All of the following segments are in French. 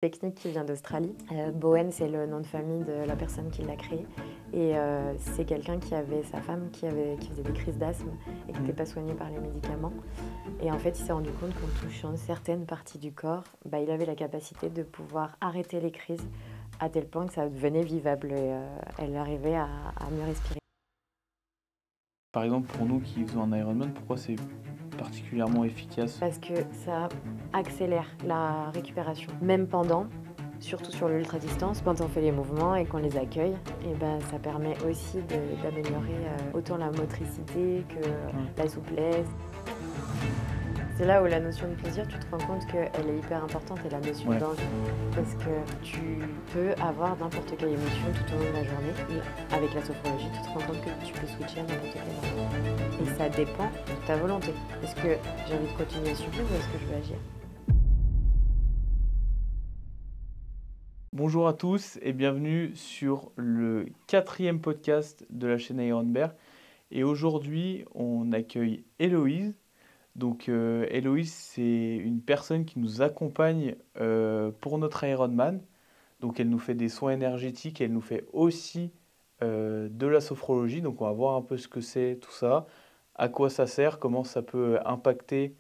Technique qui vient d'Australie. Bowen, c'est le nom de famille de la personne qui l'a créé. Et c'est quelqu'un qui avait sa femme qui faisait des crises d'asthme et qui n'était pas soignée par les médicaments. Et en fait, il s'est rendu compte qu'en touchant certaines parties du corps, il avait la capacité de pouvoir arrêter les crises à tel point que ça devenait vivable et elle arrivait à mieux respirer. Par exemple, pour nous qui faisons un Ironman, pourquoi c'est particulièrement efficace? Parce que ça accélère la récupération, même pendant, surtout sur l'ultra-distance, quand on fait les mouvements et qu'on les accueille, et ça permet aussi d'améliorer autant la motricité que la souplesse. C'est là où la notion de plaisir, tu te rends compte qu'elle est hyper importante, et la notion d'envie, parce que tu peux avoir n'importe quelle émotion tout au long de la journée, et avec la sophrologie, tu te rends compte que tu peux switcher à n'importe quel moment. Et ça dépend de ta volonté. Est-ce que j'ai envie de continuer à subir ou est-ce que je veux agir? Bonjour à tous et bienvenue sur le 4e podcast de la chaîne Ironberg. Et aujourd'hui, on accueille Héloïse. Donc Héloïse, c'est une personne qui nous accompagne pour notre Ironman. Donc elle nous fait des soins énergétiques, elle nous fait aussi de la sophrologie. Donc on va voir un peu ce que c'est tout ça, à quoi ça sert, comment ça peut impacter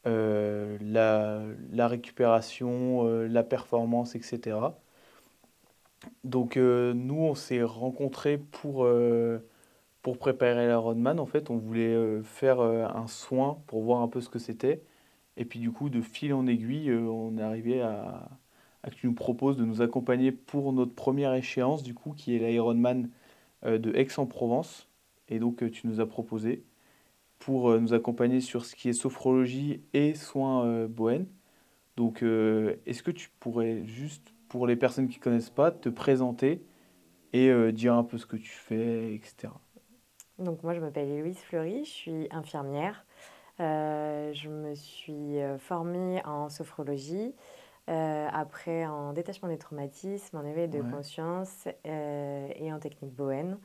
la récupération, la performance, etc. Donc nous, on s'est rencontrés pour préparer l'Ironman. En fait, on voulait faire un soin pour voir un peu ce que c'était. Et puis du coup, de fil en aiguille, on est arrivé à que tu nous proposes de nous accompagner pour notre première échéance, du coup, qui est l'Ironman de Aix-en-Provence. Et donc, tu nous as proposé pour nous accompagner sur ce qui est sophrologie et soins Bowen. Donc, est-ce que tu pourrais juste, pour les personnes qui ne connaissent pas, te présenter et dire un peu ce que tu fais, etc. Donc moi, je m'appelle Héloïse Fleury, je suis infirmière. Je me suis formée en sophrologie, après en détachement des traumatismes, en éveil de Ouais. conscience et en technique Bowen.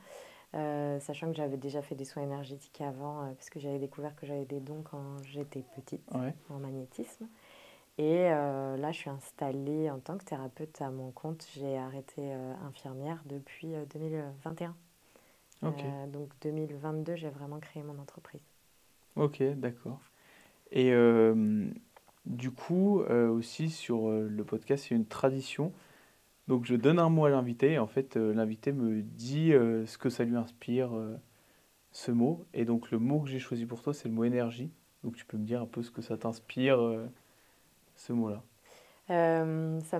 Sachant que j'avais déjà fait des soins énergétiques avant, parce que j'avais découvert que j'avais des dons quand j'étais petite Ouais. en magnétisme. Et là, je suis installée en tant que thérapeute à mon compte. J'ai arrêté infirmière depuis 2021. Ok. Donc 2022, j'ai vraiment créé mon entreprise. Ok, d'accord. Et du coup, aussi sur le podcast, il y a une tradition. Donc je donne un mot à l'invité et en fait l'invité me dit ce que ça lui inspire, ce mot. Et donc le mot que j'ai choisi pour toi, c'est le mot énergie. Donc tu peux me dire un peu ce que ça t'inspire, ce mot-là. Ça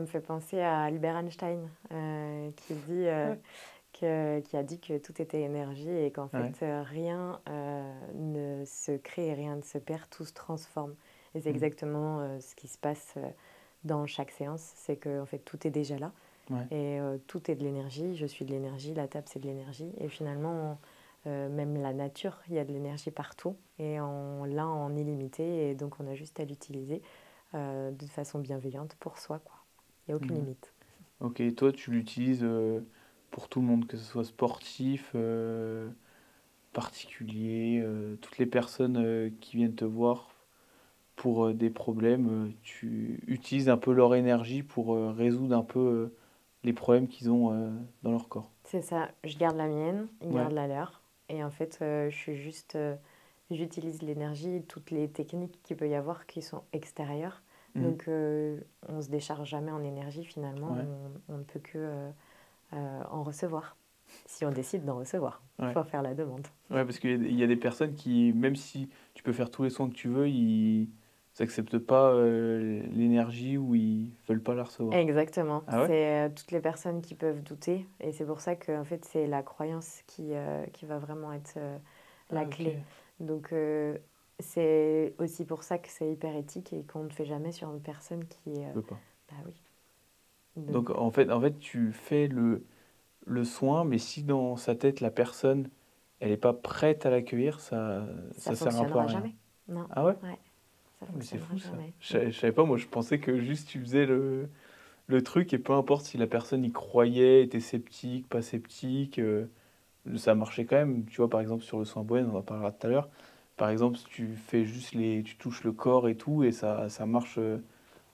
me fait penser à Albert Einstein, qui a dit que tout était énergie et qu'en Ouais. fait rien ne se crée et rien ne se perd, tout se transforme. Et c'est Mm. exactement ce qui se passe dans chaque séance, c'est que en fait, tout est déjà là. Ouais. Et tout est de l'énergie, je suis de l'énergie, la table c'est de l'énergie. Et finalement, même la nature, il y a de l'énergie partout. Et on l'a en illimité, et donc on a juste à l'utiliser de façon bienveillante pour soi, quoi. Il n'y a aucune Ouais. limite. Ok, toi tu l'utilises pour tout le monde, que ce soit sportif, particulier, toutes les personnes qui viennent te voir pour des problèmes, tu utilises un peu leur énergie pour résoudre un peu les problèmes qu'ils ont dans leur corps. C'est ça, je garde la mienne, ils Ouais. gardent la leur. Et en fait, je suis juste, j'utilise l'énergie et toutes les techniques qu'il peut y avoir qui sont extérieures. Mhm. Donc, on ne se décharge jamais en énergie finalement, Ouais. on ne peut que en recevoir, si on décide d'en recevoir. Il Ouais. faut faire la demande. Ouais, parce qu'il y a des personnes qui, même si tu peux faire tous les soins que tu veux, ils n'acceptent pas l'énergie ou ils veulent pas la recevoir. Exactement, Ah ouais? c'est toutes les personnes qui peuvent douter, et c'est pour ça que en fait, c'est la croyance qui va vraiment être la Ah ok. clé. Donc, c'est aussi pour ça que c'est hyper éthique et qu'on ne fait jamais sur une personne qui est... Je peux pas. bah oui. Donc, Donc en fait, tu fais le soin, mais si dans sa tête, la personne, elle n'est pas prête à l'accueillir, ça ça sert un peu à fonctionnera rien. jamais. Non, Ah ouais? ouais, ça Ah, mais c'est fonctionnera fou ça. jamais. Je savais pas, moi je pensais que juste tu faisais le truc et peu importe si la personne y croyait, était sceptique, pas sceptique, ça marchait quand même. Tu vois, par exemple, sur le soin Bowen, on en parlera tout à l'heure. Par exemple, si tu fais juste tu touches le corps et tout, et ça marche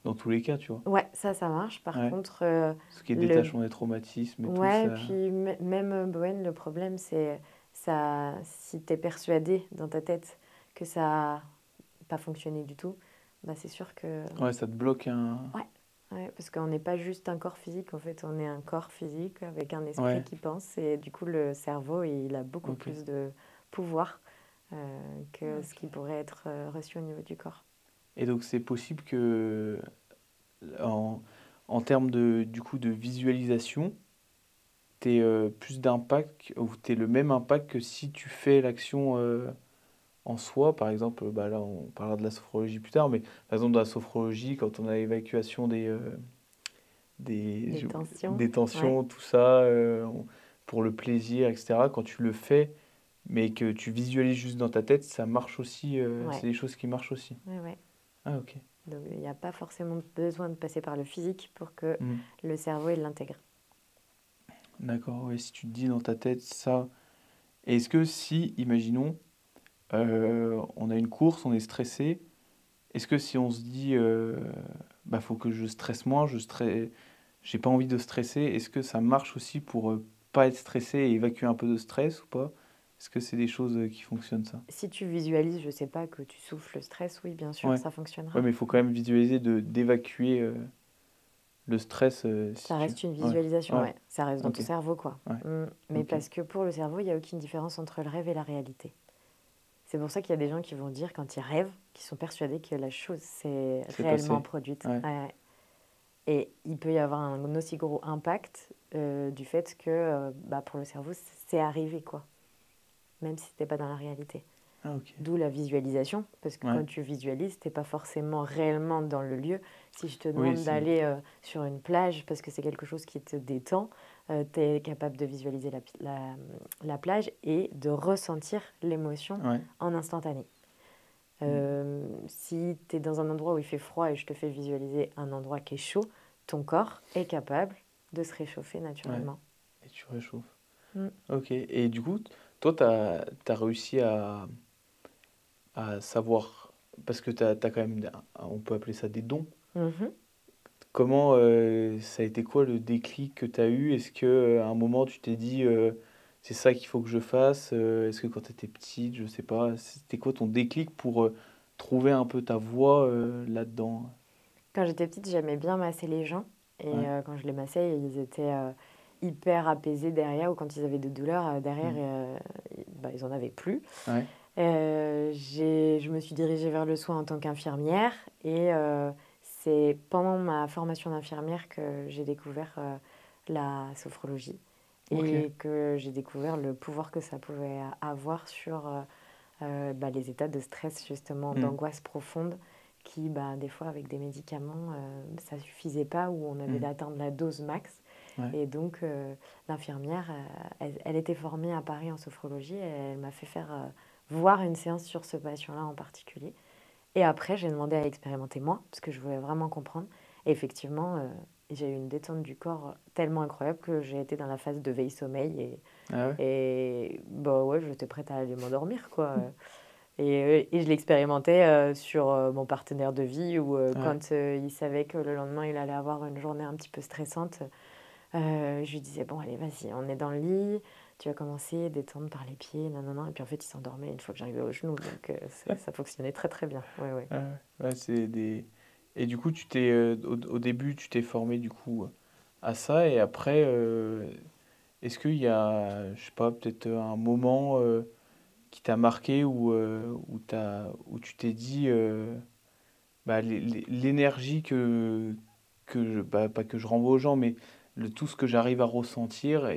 dans dans tous les cas, tu vois. Ouais, ça marche. Par Ouais. contre, Ce qui est le détachement des traumatismes et tout, ouais, ça... puis même, Bowen, le problème, c'est ça, si tu es persuadé dans ta tête que ça n'a pas fonctionné du tout, bah c'est sûr que... Ouais, ça te bloque un... Ouais, ouais, parce qu'on n'est pas juste un corps physique, en fait, on est un corps physique avec un esprit Ouais, qui pense, et du coup, le cerveau, il a beaucoup ok. plus de pouvoir que ce Ok. qui pourrait être reçu au niveau du corps. Et donc, c'est possible que, en, en termes de, du coup, de visualisation, tu plus d'impact, ou tu le même impact que si tu fais l'action en soi. Par exemple, bah là, on parlera de la sophrologie plus tard, mais par exemple, dans la sophrologie, quand on a l'évacuation des, Des tensions, des ouais, tensions, tout ça, pour le plaisir, etc., quand tu le fais, mais que tu visualises juste dans ta tête, ça marche aussi, ouais, c'est des choses qui marchent aussi. ouais, ouais. Ah, ok. Donc, il n'y a pas forcément besoin de passer par le physique pour que Hmm. le cerveau, il l'intègre. D'accord, ouais, si tu te dis dans ta tête ça. Et est-ce que si, imaginons, on a une course, on est stressé, est-ce que si on se dit, bah faut que je stresse moins, j'ai pas envie de stresser, est-ce que ça marche aussi pour pas être stressé et évacuer un peu de stress ou pas? Est-ce que c'est des choses qui fonctionnent ça? Si tu visualises, je sais pas, que tu souffles le stress, oui, bien sûr, Ouais, ça ouais, fonctionnera. mais il faut quand même visualiser d'évacuer le stress si Ça tu. reste une Ouais, visualisation, ouais, ouais. Ça reste dans ton ok, cerveau, quoi. ouais, Mais ok. parce que pour le cerveau, il n'y a aucune différence entre le rêve et la réalité. C'est pour ça qu'il y a des gens qui vont dire, quand ils rêvent, qu'ils sont persuadés que la chose s'est C'est réellement passé. produite. Ouais. Ouais. Et il peut y avoir un aussi gros impact du fait que bah, pour le cerveau, c'est arrivé, quoi. Même si c'était pas dans la réalité. Ah, ok. D'où la visualisation, parce que Ouais. quand tu visualises, t'es pas forcément réellement dans le lieu. Si je te Oui, demande c'est. d'aller sur une plage parce que c'est quelque chose qui te détend, tu es capable de visualiser la plage et de ressentir l'émotion Ouais. en instantané. Mm. Si tu es dans un endroit où il fait froid et je te fais visualiser un endroit qui est chaud, ton corps est capable de se réchauffer Ouais. naturellement. Et tu réchauffes. Mm. Ok. Et du coup, toi, t'as réussi à savoir, parce que t'as quand même, on peut appeler ça des dons. Mhm. Comment ça a été quoi le déclic que tu as eu? Est-ce que à un moment tu t'es dit c'est ça qu'il faut que je fasse? Est-ce que quand tu étais petite, je sais pas, c'était quoi ton déclic pour trouver un peu ta voie là-dedans? Quand j'étais petite, j'aimais bien masser les gens. Et Ouais. quand je les massais, ils étaient hyper apaisés derrière, ou quand ils avaient des douleurs derrière, Mm. bah, ils n'en avaient plus. Ouais. Je me suis dirigée vers le soin en tant qu'infirmière. Et c'est pendant ma formation d'infirmière que j'ai découvert la sophrologie. Ok. Et que j'ai découvert le pouvoir que ça pouvait avoir sur bah, les états de stress, justement, Mm. d'angoisse profonde, qui, bah, des fois, avec des médicaments, ça suffisait pas, ou on avait Mm. d'atteindre la dose max. Ouais. Et donc, l'infirmière, elle était formée à Paris en sophrologie, et elle m'a fait faire voir une séance sur ce patient-là en particulier. Et après, j'ai demandé à expérimenter moi, parce que je voulais vraiment comprendre. Et effectivement, j'ai eu une détente du corps tellement incroyable que j'ai été dans la phase de veille-sommeil. Ah ouais? Et bah ouais, j'étais prête à aller m'endormir, quoi. Et je l'expérimentais sur mon partenaire de vie, où Ouais. quand il savait que le lendemain, il allait avoir une journée un petit peu stressante, je lui disais, bon, allez, vas-y, on est dans le lit, tu vas commencer, détendre par les pieds, non, non, non. Et puis en fait, il s'endormait une fois que j'arrivais au genou, donc ça fonctionnait très, très bien. Ouais, ouais. Ah ouais. Ouais, c'est des. Et du coup, au début, tu t'es formé du coup à ça, et après, est-ce qu'il y a, je sais pas, peut-être un moment qui t'a marqué où tu t'es dit bah, l'énergie bah, pas que je renvoie aux gens, mais tout ce que j'arrive à ressentir,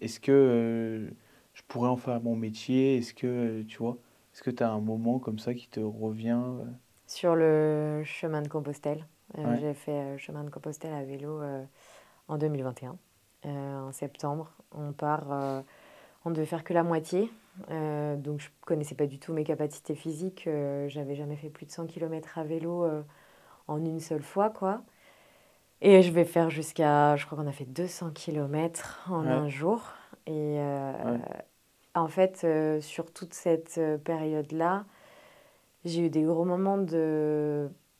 est-ce que je pourrais en faire mon métier? Est-ce que, tu vois, est-ce que tu as un moment comme ça qui te revient? Sur le chemin de Compostelle, Ouais, j'ai fait chemin de Compostelle à vélo en 2021. En septembre, on part. On devait faire que la moitié, donc je connaissais pas du tout mes capacités physiques. J'avais jamais fait plus de 100 km à vélo en une seule fois, quoi. Et je vais faire jusqu'à, je crois qu'on a fait 200 km en ouais, un jour. Et ouais, en fait, sur toute cette période-là, j'ai eu des gros moments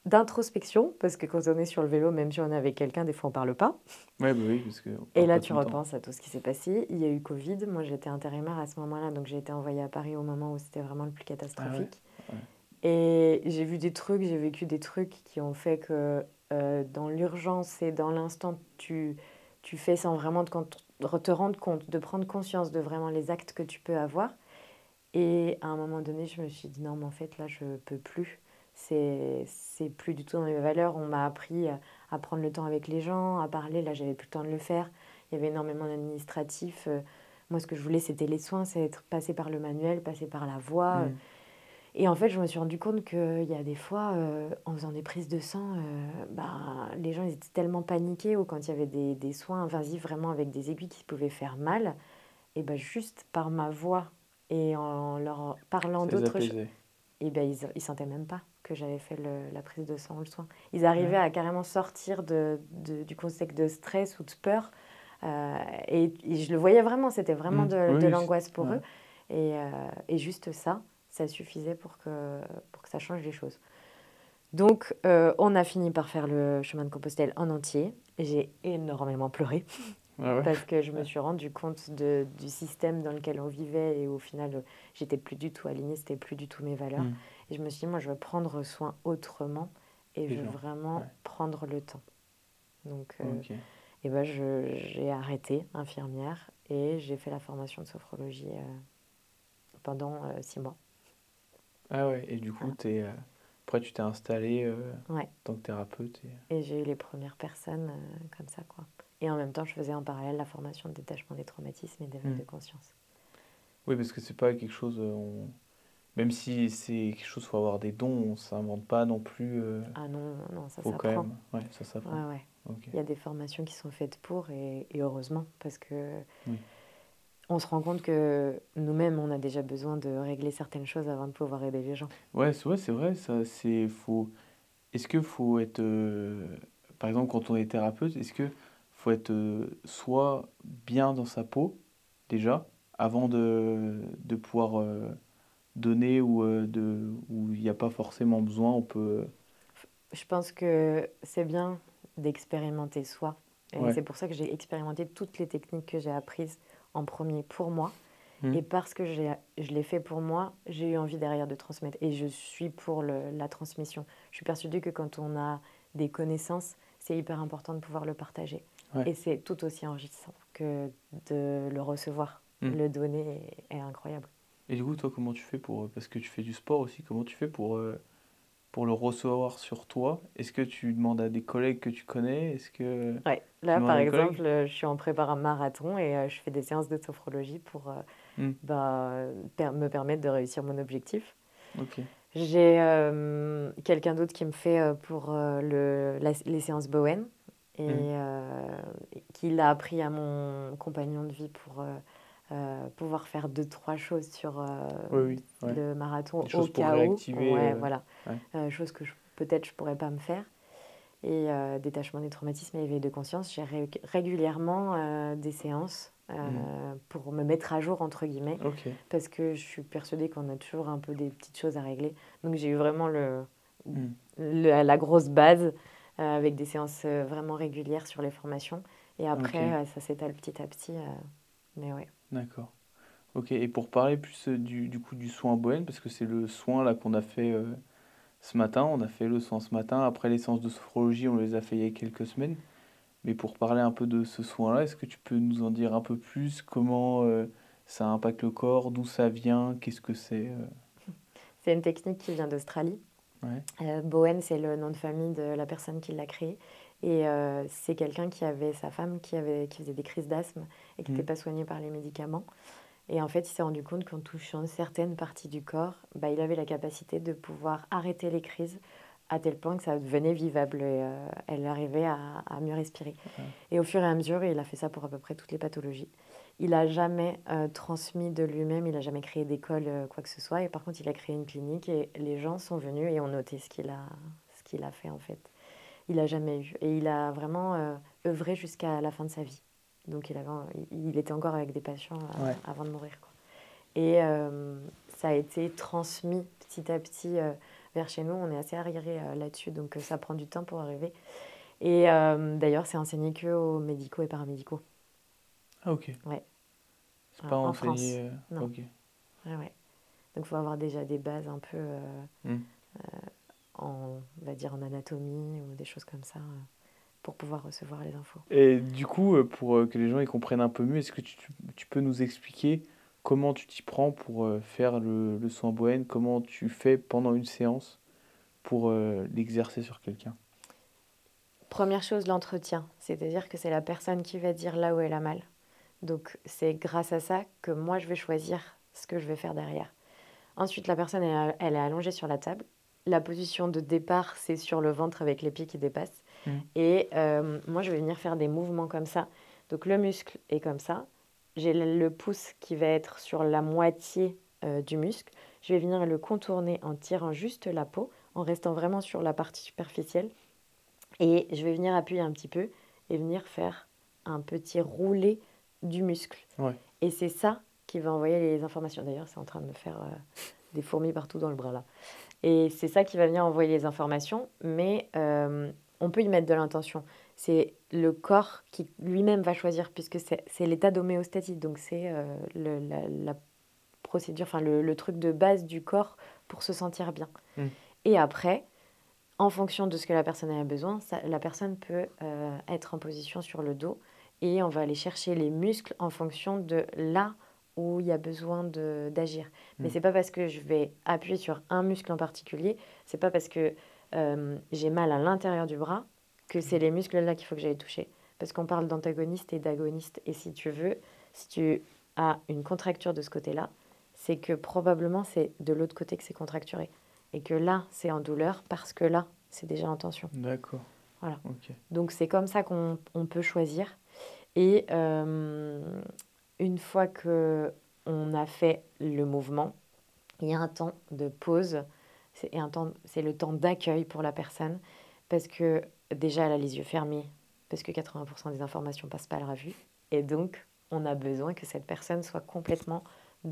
d'introspection, parce que quand on est sur le vélo, même si on est avec quelqu'un, des fois on parle pas. Ouais, bah oui, parce qu'on Et parle là, pas tu tout le temps. repenses à tout ce qui s'est passé. Il y a eu Covid. Moi, j'étais intérimaire à ce moment-là, donc j'ai été envoyée à Paris au moment où c'était vraiment le plus Ah ouais, catastrophique. ouais. Et j'ai vu des trucs, j'ai vécu des trucs qui ont fait que dans l'urgence et dans l'instant, tu fais sans vraiment te rendre compte, de prendre conscience de vraiment les actes que tu peux avoir. Et à un moment donné, je me suis dit non, mais en fait, là, je peux plus. C'est plus du tout dans mes valeurs. On m'a appris à prendre le temps avec les gens, à parler. Là, j'avais plus le temps de le faire. Il y avait énormément d'administratifs. Moi, ce que je voulais, c'était les soins, c'est être passé par le manuel, passer par la voix. Hmm. Et en fait, je me suis rendu compte qu'il y a des fois, en faisant des prises de sang, bah, les gens ils étaient tellement paniqués ou quand il y avait des soins invasifs vraiment avec des aiguilles qui pouvaient faire mal, et ben juste par ma voix et en leur parlant Ça les d'autres choses, apaisait. et ben ils sentaient même pas que j'avais fait la prise de sang ou le soin. Ils Ah arrivaient ouais. à carrément sortir du contexte de stress ou de peur. Et je le voyais vraiment, c'était vraiment Hmm. de Oui, l'angoisse pour ouais. eux. Et juste ça suffisait pour que ça change les choses. Donc, on a fini par faire le chemin de Compostelle en entier. J'ai énormément pleuré Ah ouais. parce que je me suis rendu compte du système dans lequel on vivait et au final, j'étais plus du tout alignée, c'était plus du tout mes valeurs. Hmm. Et je me suis dit, moi, je veux prendre soin autrement et Les je veux gens. vraiment Ouais. prendre le temps. Donc, Ok. et ben, j'ai arrêté infirmière et j'ai fait la formation de sophrologie pendant 6 mois. Ah ouais. Et du coup, Voilà. après, tu t'es installé Ouais. en tant que thérapeute. Et j'ai eu les premières personnes comme ça, quoi. Et en même temps, je faisais en parallèle la formation de détachement des traumatismes et d'éveil Hmm. de conscience. Oui, parce que c'est pas quelque chose. Même si c'est quelque chose, faut avoir des dons, on s'invente pas non plus. Ah non, non, ça Faut quand s'apprend. même. Ouais, ça s'apprend. Ouais, ouais. Ok. Il y a des formations qui sont faites pour et heureusement, parce que Oui. on se rend compte que nous-mêmes, on a déjà besoin de régler certaines choses avant de pouvoir aider les gens. Ouais, c'est vrai. Ça, c'est faut. Est-ce que faut être, par exemple, quand on est thérapeute, est-ce que faut être soit bien dans sa peau déjà avant de pouvoir donner ou où il n'y a pas forcément besoin, on peut. Je pense que c'est bien d'expérimenter soi. Et Ouais. c'est pour ça que j'ai expérimenté toutes les techniques que j'ai apprises en premier pour moi. Hmm. Et parce que je l'ai fait pour moi, j'ai eu envie derrière de transmettre. Et je suis pour la transmission. Je suis persuadée que quand on a des connaissances, c'est hyper important de pouvoir le partager. Ouais. Et c'est tout aussi enrichissant que de le recevoir. Hmm. Le donner est incroyable. Et du coup, toi, comment tu fais parce que tu fais du sport aussi, comment tu fais pour le recevoir sur toi? Est-ce que tu demandes à des collègues que tu connais? Est-ce que Ouais. tu Là, demandes par à des exemple, collègues? je suis en prépa un marathon et je fais des séances de sophrologie pour Hmm. me permettre de réussir mon objectif. Ok. J'ai quelqu'un d'autre qui me fait pour les séances Bowen et Hmm. qui l'a appris à mon compagnon de vie pour pouvoir faire 2, 3 choses sur Oui, oui, ouais. le marathon Des au choses pour cas où. réactiver. Ouais, voilà. Ouais. Chose que peut-être je pourrais pas me faire. Et détachement des traumatismes et éveil de conscience, j'ai régulièrement des séances Hmm. pour me mettre à jour, entre guillemets, Ok. parce que je suis persuadée qu'on a toujours un peu des petites choses à régler. Donc j'ai eu vraiment Hmm. la grosse base avec des séances vraiment régulières sur les formations. Et Ok. après, ça s'étale petit à petit. Mais ouais. D'accord. Ok. Et pour parler plus du coup du soin Bowen, parce que c'est le soin là qu'on a fait ce matin, on a fait le soin ce matin. Après les séances de sophrologie, on les a fait il y a quelques semaines. Mais pour parler un peu de ce soin-là, est-ce que tu peux nous en dire un peu plus? Comment ça impacte le corps? D'où ça vient? Qu'est-ce que c'est? C'est une technique qui vient d'Australie. Ouais. Bowen, c'est le nom de famille de la personne qui l'a créé. Et c'est quelqu'un qui avait sa femme qui faisait des crises d'asthme et qui Hmm. n'était pas soignée par les médicaments. Et en fait, il s'est rendu compte qu'en touchant certaines parties du corps, bah, il avait la capacité de pouvoir arrêter les crises à tel point que ça devenait vivable et elle arrivait à mieux respirer. Ah, Et au fur et à mesure, il a fait ça pour à peu près toutes les pathologies. Il n'a jamais transmis de lui-même, il n'a jamais créé d'école, quoi que ce soit. Et par contre, il a créé une clinique et les gens sont venus et ont noté ce qu'il a fait en fait. Il n'a jamais eu. Et il a vraiment œuvré jusqu'à la fin de sa vie. Donc il était encore avec des patients ouais. avant de mourir, quoi. Et ça a été transmis petit à petit vers chez nous. On est assez arriéré là-dessus, donc ça prend du temps pour arriver. Et d'ailleurs, c'est enseigné que aux médicaux et paramédicaux. Ah, ok. Ouais, C'est pas en France. enseigné. Non. Ok. Ouais, ouais. Donc, il faut avoir déjà des bases un peu Hmm. on va dire en anatomie ou des choses comme ça pour pouvoir recevoir les infos. Et du coup, pour que les gens y comprennent un peu mieux, est-ce que tu peux nous expliquer comment tu t'y prends pour faire le soin Bowen? Comment tu fais pendant une séance pour l'exercer sur quelqu'un? Première chose, l'entretien. C'est-à-dire que c'est la personne qui va dire là où elle a mal. Donc, c'est grâce à ça que moi, je vais choisir ce que je vais faire derrière. Ensuite, la personne, elle est allongée sur la table. La position de départ, c'est sur le ventre avec les pieds qui dépassent. Hmm. Et moi, je vais venir faire des mouvements comme ça. Donc, le muscle est comme ça. J'ai le pouce qui va être sur la moitié du muscle. Je vais venir le contourner en tirant juste la peau, en restant vraiment sur la partie superficielle. Et je vais venir appuyer un petit peu et venir faire un petit roulé du muscle. Ouais. Et c'est ça qui va envoyer les informations. D'ailleurs, c'est en train de me faire des fourmis partout dans le bras là. Et c'est ça qui va venir envoyer les informations, mais on peut y mettre de l'intention. C'est le corps qui lui-même va choisir, puisque c'est l'état d'homéostasie. Donc c'est la procédure, enfin le truc de base du corps pour se sentir bien. Hmm. Et après, en fonction de ce que la personne a besoin, la personne peut être en position sur le dos et on va aller chercher les muscles en fonction de là où il y a besoin d'agir. Mais c'est pas parce que je vais appuyer sur un muscle en particulier, c'est pas parce que j'ai mal à l'intérieur du bras que c'est les muscles là qu'il faut que j'aille toucher. Parce qu'on parle d'antagoniste et d'agoniste. Et si tu as une contracture de ce côté-là, c'est que probablement c'est de l'autre côté que c'est contracturé. Et que là, c'est en douleur parce que là, c'est déjà en tension. D'accord. Voilà. Ok. Donc, c'est comme ça qu'on peut choisir. Et une fois qu'on a fait le mouvement, il y a un temps de pause. C'est le temps d'accueil pour la personne. Parce que déjà, elle a les yeux fermés. Parce que 80% des informations passent pas à la vue. Et donc, on a besoin que cette personne soit complètement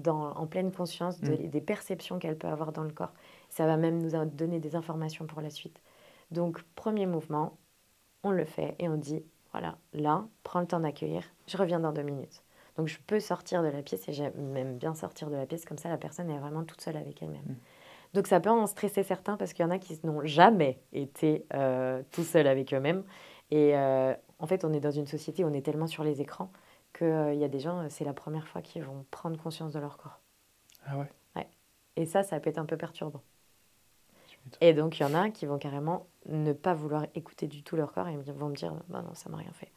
en pleine conscience des perceptions qu'elle peut avoir dans le corps. Ça va même nous donner des informations pour la suite. Donc, premier mouvement, on le fait et on dit, voilà, là, prends le temps d'accueillir, je reviens dans 2 minutes. Donc, je peux sortir de la pièce et j'aime même bien sortir de la pièce, comme ça, la personne est vraiment toute seule avec elle-même. Donc, ça peut en stresser certains parce qu'il y en a qui n'ont jamais été tout seuls avec eux-mêmes. Et en fait, on est dans une société où on est tellement sur les écrans qu'il y a des gens, c'est la première fois qu'ils vont prendre conscience de leur corps. Ah ouais. Ouais. Et ça peut être un peu perturbant. Tu m'étonnes. Et donc, il y en a qui vont carrément ne pas vouloir écouter du tout leur corps et vont me dire, bah non, ça m'a rien fait.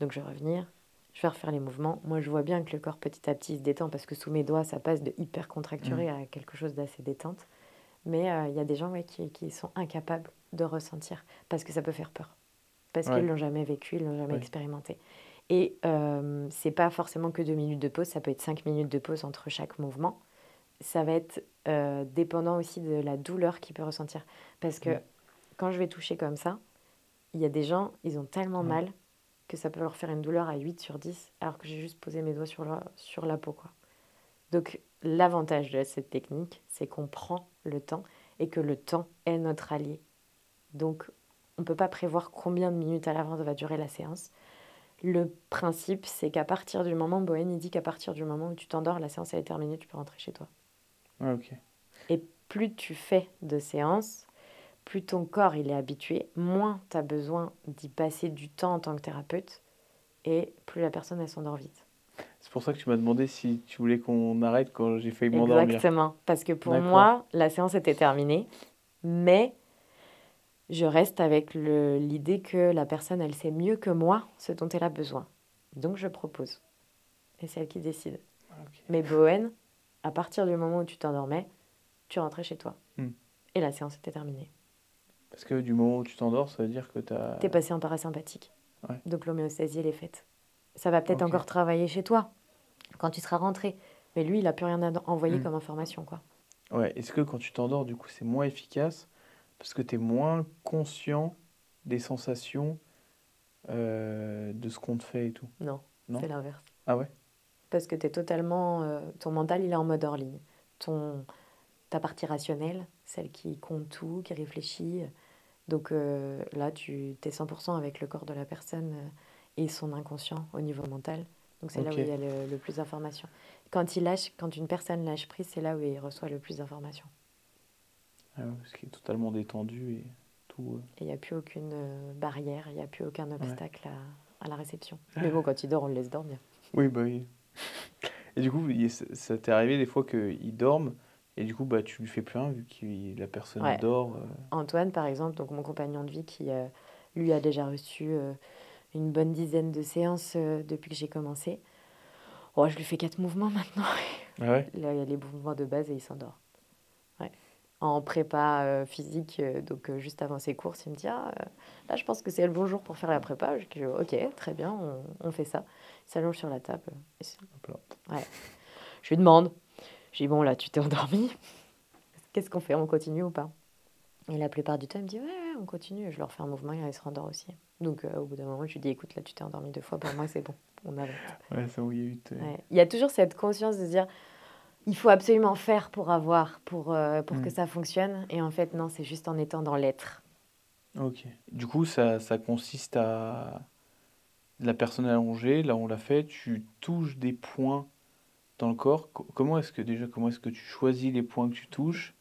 Donc, je vais revenir, je vais refaire les mouvements. Moi, je vois bien que le corps, petit à petit, il se détend parce que sous mes doigts, ça passe de hyper contracturé à quelque chose d'assez détente. Mais il y a des gens qui sont incapables de ressentir parce que ça peut faire peur. Parce qu'ils Ouais. ne l'ont jamais vécu, ils ne l'ont jamais Ouais. expérimenté. Et c'est pas forcément que 2 minutes de pause, ça peut être 5 minutes de pause entre chaque mouvement. Ça va être dépendant aussi de la douleur qu'il peut ressentir. Parce que quand je vais toucher comme ça, il y a des gens, ils ont tellement mal que ça peut leur faire une douleur à 8 sur 10, alors que j'ai juste posé mes doigts sur la peau, quoi. Donc, l'avantage de cette technique, c'est qu'on prend le temps et que le temps est notre allié. Donc, on ne peut pas prévoir combien de minutes à l'avance va durer la séance. Le principe, c'est qu'à partir du moment, Bowen, il dit qu'à partir du moment où tu t'endors, la séance elle est terminée, tu peux rentrer chez toi. Ah, ok. Et plus tu fais de séances, plus ton corps il est habitué, moins tu as besoin d'y passer du temps en tant que thérapeute et plus la personne elle s'endort vite. C'est pour ça que tu m'as demandé si tu voulais qu'on arrête quand j'ai failli m'endormir. Exactement, parce que pour D'accord. moi, la séance était terminée, mais je reste avec l'idée que la personne elle sait mieux que moi ce dont elle a besoin. Donc je propose. Et c'est elle qui décide. Ok. Mais Bowen, à partir du moment où tu t'endormais, tu rentrais chez toi. Et la séance était terminée. Parce que du moment où tu t'endors, ça veut dire que t'as... T'es passé en parasympathique. Ouais. Donc l'homéostasie, elle est faite. Ça va peut-être Ok. encore travailler chez toi, quand tu seras rentré. Mais lui, il n'a plus rien à envoyer Mm. comme information, quoi. Ouais. Est-ce que quand tu t'endors, du coup, c'est moins efficace parce que tu es moins conscient des sensations de ce qu'on te fait et tout? Non, Non? c'est l'inverse. Ah ouais? Parce que tu es totalement... ton mental, il est en mode hors ligne. Ta partie rationnelle, celle qui compte tout, qui réfléchit. Donc là, tu es 100% avec le corps de la personne et son inconscient au niveau mental. Donc c'est là où il y Ok. a le plus d'informations. Quand une personne lâche prise, c'est là où il reçoit le plus d'informations. Ah ouais, ce qui est totalement détendu et tout. Et il n'y a plus aucune barrière, il n'y a plus aucun Ouais. obstacle à la réception. Mais bon, quand il dort, on le laisse dormir. Oui, bah oui. Et du coup, ça t'est arrivé des fois qu'il dorme et du coup, bah tu lui fais plus rien vu que la personne Ouais. dort. Antoine, par exemple, donc mon compagnon de vie qui, lui, a déjà reçu une bonne dizaine de séances depuis que j'ai commencé. Oh, je lui fais 4 mouvements maintenant. Ah ouais? Là, il y a les mouvements de base et il s'endort. Ouais. En prépa physique, donc juste avant ses courses, il me dit ah, là, je pense que c'est le bon jour pour faire la prépa. Je dis ok, très bien, on fait ça. Il s'allonge sur la table. Hop là. Ouais. Je lui demande, je dis bon, là, tu t'es endormi. Qu'est-ce qu'on fait? On continue ou pas? Et la plupart du temps, il me dit ouais, ouais, on continue. Je leur fais un mouvement et il se rendort aussi. Donc au bout d'un moment, je lui dis écoute, là, tu t'es endormi 2 fois. Pour moi, c'est bon. On avance. Ouais, ça oui, il y a eu. Ouais. Il y a toujours cette conscience de se dire il faut absolument faire pour avoir, pour que ça fonctionne. Et en fait, non, c'est juste en étant dans l'être. Ok. Du coup, ça consiste à la personne allongée, là on l'a fait, tu touches des points dans le corps. Comment est-ce que tu choisis les points que tu touches?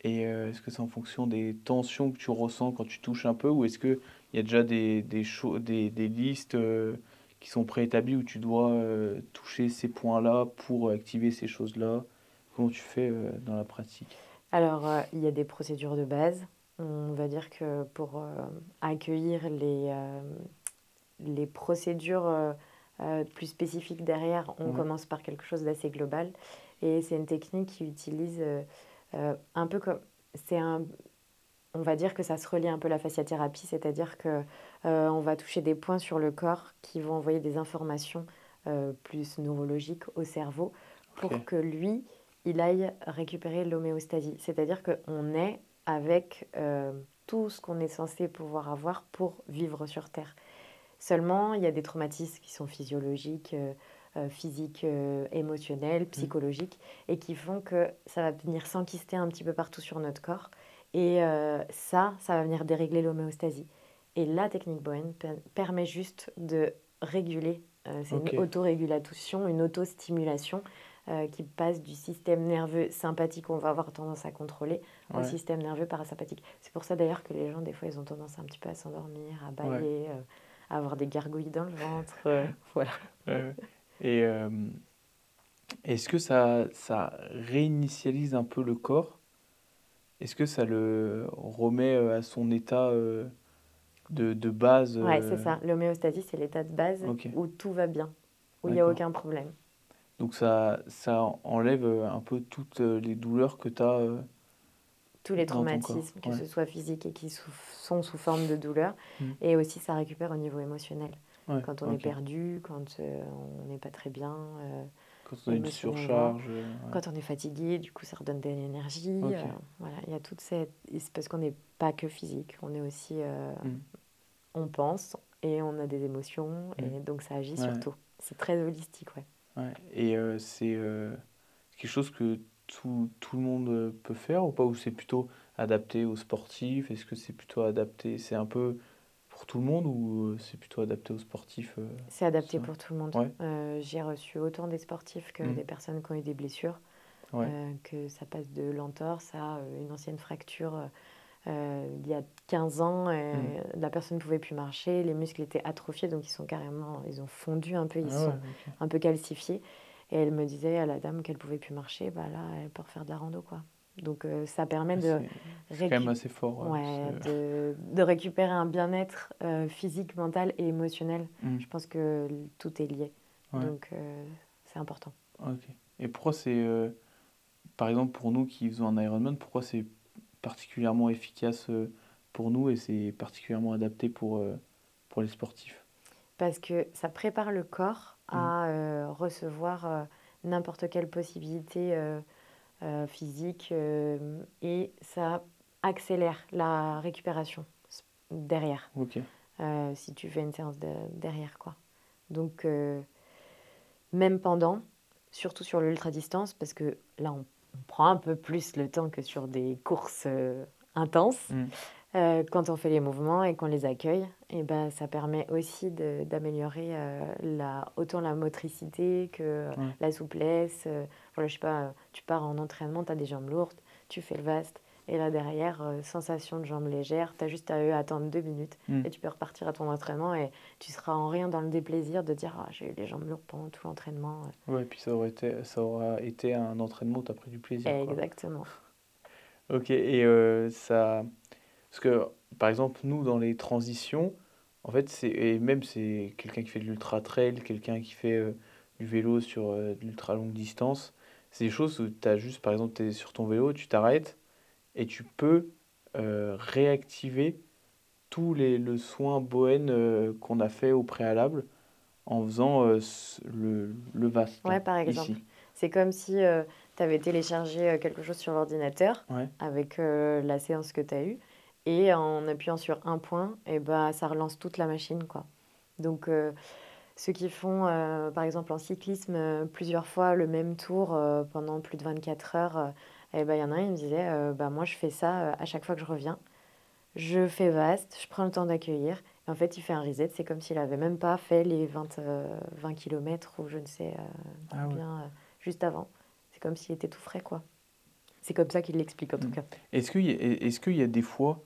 Et est-ce que c'est en fonction des tensions que tu ressens quand tu touches un peu, ou est-ce qu'il y a déjà des listes qui sont préétablies où tu dois toucher ces points-là pour activer ces choses-là? Comment tu fais dans la pratique? Alors, il y a des procédures de base. On va dire que pour accueillir les procédures plus spécifiques derrière, on Ouais, commence par quelque chose d'assez global. Et c'est une technique qui utilise un peu comme... C'est un, on va dire que ça se relie un peu à la fasciathérapie, c'est-à-dire que on va toucher des points sur le corps qui vont envoyer des informations plus neurologiques au cerveau ok. pour que lui, il aille récupérer l'homéostasie. C'est-à-dire qu'on est avec tout ce qu'on est censé pouvoir avoir pour vivre sur Terre. Seulement, il y a des traumatismes qui sont physiologiques, physiques, émotionnels, Mm. psychologiques, et qui font que ça va venir s'enquister un petit peu partout sur notre corps. Et ça va venir dérégler l'homéostasie. Et la technique Bowen permet juste de réguler. C'est une Ok, autorégulation, une autostimulation qui passe du système nerveux sympathique qu'on va avoir tendance à contrôler au ouais, système nerveux parasympathique. C'est pour ça d'ailleurs que les gens, des fois, ils ont tendance un petit peu à s'endormir, à ouais, bâiller, à avoir des gargouilles dans le ventre. Voilà. ouais, ouais. Et est-ce que ça réinitialise un peu le corps? Est-ce que ça le remet à son état de base? Ouais, c'est ça. L'homéostasie, c'est l'état de base Ok, où tout va bien, où il n'y a d'accord. aucun problème. Donc ça enlève un peu toutes les douleurs que tu as Tous les dans ton corps. traumatismes, que Ouais. ce soit physiques et qui sont sous forme de douleur, Mm. et aussi ça récupère au niveau émotionnel. Ouais, Quand on est ok. perdu, quand on n'est pas très bien Quand on a une émotionnellement, surcharge, ouais. quand on est fatigué, du coup ça redonne de l'énergie. Ok. Voilà, il y a toute cette... et c'est parce qu'on n'est pas que physique, on est aussi... Mm. on pense et on a des émotions, Mm. et donc ça agit Ouais, sur tout. C'est très holistique, ouais. ouais. Et c'est quelque chose que tout le monde peut faire ou pas? Ou c'est plutôt adapté aux sportifs? Est-ce que c'est plutôt adapté? C'est un peu pour tout le monde ou c'est plutôt adapté aux sportifs C'est adapté ça? pour tout le monde. Ouais. J'ai reçu autant des sportifs que Mm. des personnes qui ont eu des blessures, Ouais. que ça passe de l'entorse à une ancienne fracture il y a 15 ans. Mm. La personne ne pouvait plus marcher, les muscles étaient atrophiés, donc ils ont fondu un peu, ils Ah ouais, sont ok. un peu calcifiés. Et elle me disait à la dame qu'elle pouvait plus marcher, bah là, elle peut refaire de la rando, quoi. Donc ça permet Ah, de, c'est quand même assez fort. ouais, de récupérer un bien-être physique, mental et émotionnel. Mm. Je pense que tout est lié. Ouais, Donc c'est important. ok. Et pourquoi c'est, par exemple, pour nous qui faisons un Ironman, pourquoi c'est particulièrement efficace pour nous et c'est particulièrement adapté pour les sportifs? Parce que ça prépare le corps Mm. à recevoir n'importe quelle possibilité physique, et ça accélère la récupération derrière, Ok. si tu fais une séance derrière, quoi. Donc même pendant, surtout sur l'ultra-distance, parce que là on on prend un peu plus le temps que sur des courses intenses. Mm. Quand on fait les mouvements et qu'on les accueille, et ben, ça permet aussi d'améliorer autant la motricité que Ouais. la souplesse. Voilà, je sais pas, tu pars en entraînement, tu as des jambes lourdes, tu fais le vaste, et là derrière, sensation de jambes légères, tu as juste à attendre 2 minutes Mm. et tu peux repartir à ton entraînement et tu seras en rien dans le déplaisir de dire ah, j'ai eu les jambes lourdes pendant tout l'entraînement. Ouais, puis ça aura été un entraînement où tu as pris du plaisir, quoi. Exactement. Ok, et ça. Parce que, par exemple, nous, dans les transitions, en fait, et même c'est quelqu'un qui fait de l'ultra trail, quelqu'un qui fait du vélo sur de l'ultra longue distance, c'est des choses où tu as juste, par exemple, tu es sur ton vélo, tu t'arrêtes et tu peux réactiver le soin Bowen qu'on a fait au préalable en faisant le VAST, Ouais, là, par exemple. ici. C'est comme si tu avais téléchargé quelque chose sur l'ordinateur Ouais, avec la séance que tu as eue et en appuyant sur un point, et bah, ça relance toute la machine, quoi. Donc, ceux qui font, par exemple, en cyclisme, plusieurs fois le même tour pendant plus de 24 heures, et ben, il y en a un, il me disait, bah, moi, je fais ça à chaque fois que je reviens. Je fais vaste, je prends le temps d'accueillir. Et en fait, il fait un reset. C'est comme s'il avait même pas fait les 20 km ou je ne sais ah ouais. combien juste avant. C'est comme s'il était tout frais, quoi. C'est comme ça qu'il l'explique, en tout Mm. cas. Est-ce qu'il y a des fois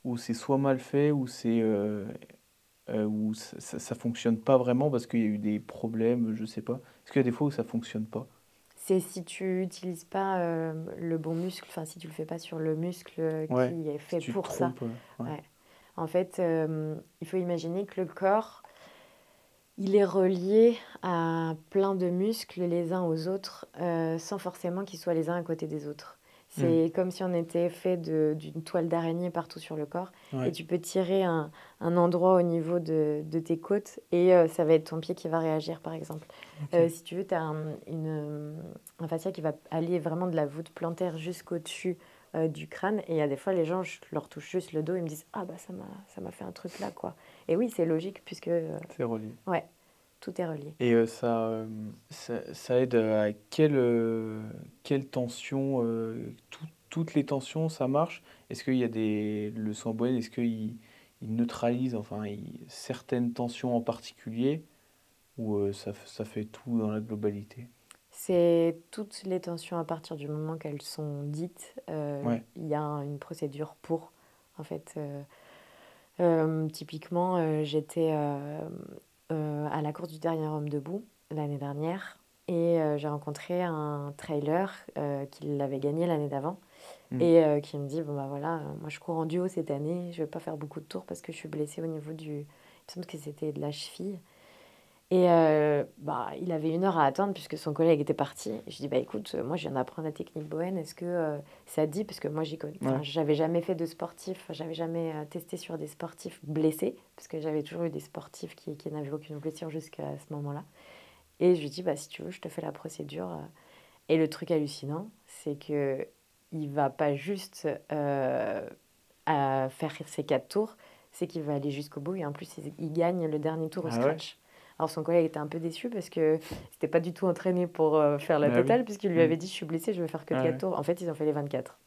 où c'est soit mal fait, où ça fonctionne pas vraiment parce qu'il y a eu des problèmes, je sais pas. Est-ce qu'il y a des fois où ça fonctionne pas? C'est si tu n'utilises pas le bon muscle, enfin, si tu le fais pas sur le muscle Ouais, qui est si fait tu te pour ça. trompes, ouais. Ouais. En fait, il faut imaginer que le corps, il est relié à plein de muscles les uns aux autres, sans forcément qu'ils soient les uns à côté des autres. Mm. C'est comme si on était fait d'une toile d'araignée partout sur le corps et Ouais, tu peux tirer un endroit au niveau de tes côtes et ça va être ton pied qui va réagir, par exemple. ok. Si tu veux, tu as un fascia qui va aller vraiment de la voûte plantaire jusqu'au-dessus du crâne et il y a des fois, les gens, je leur touche juste le dos et ils me disent «Ah bah ça m'a fait un truc là, quoi». Et oui, c'est logique puisque... C'est relié. ouais, tout est relié. Et ça aide à quelle tension, toutes les tensions, ça marche? Est-ce qu'il y a le soin Bowen, est-ce qu'il neutralise enfin, certaines tensions en particulier ou ça fait tout dans la globalité? C'est toutes les tensions à partir du moment qu'elles sont dites. Ouais. Il y a une procédure pour. En fait, typiquement, j'étais à la course du dernier homme debout l'année dernière et j'ai rencontré un trailer qui l'avait gagné l'année d'avant Mm. et qui me dit, bon bah voilà, moi je cours en duo cette année, je vais pas faire beaucoup de tours parce que je suis blessée au niveau il me semble que c'était de la cheville. Et bah, il avait 1 heure à attendre puisque son collègue était parti. Et je dis, bah écoute, moi je viens d'apprendre la technique Bowen, est-ce que ça te dit, parce que moi enfin, Ouais. j'avais jamais fait de sportif, j'avais jamais testé sur des sportifs blessés, parce que j'avais toujours eu des sportifs qui n'avaient aucune blessure jusqu'à ce moment-là. Et je lui dis, bah si tu veux, je te fais la procédure. Et le truc hallucinant, c'est que il va pas juste à faire ses 4 tours, c'est qu'il va aller jusqu'au bout et en plus il gagne le dernier tour au Ah ouais? scratch. Alors son collègue était un peu déçu parce que c'était pas du tout entraîné pour faire la Bah oui. totale puisqu'il lui Mm. avait dit je suis blessé, je vais faire que Ah 4 ouais. tours. En fait, ils ont fait les 24.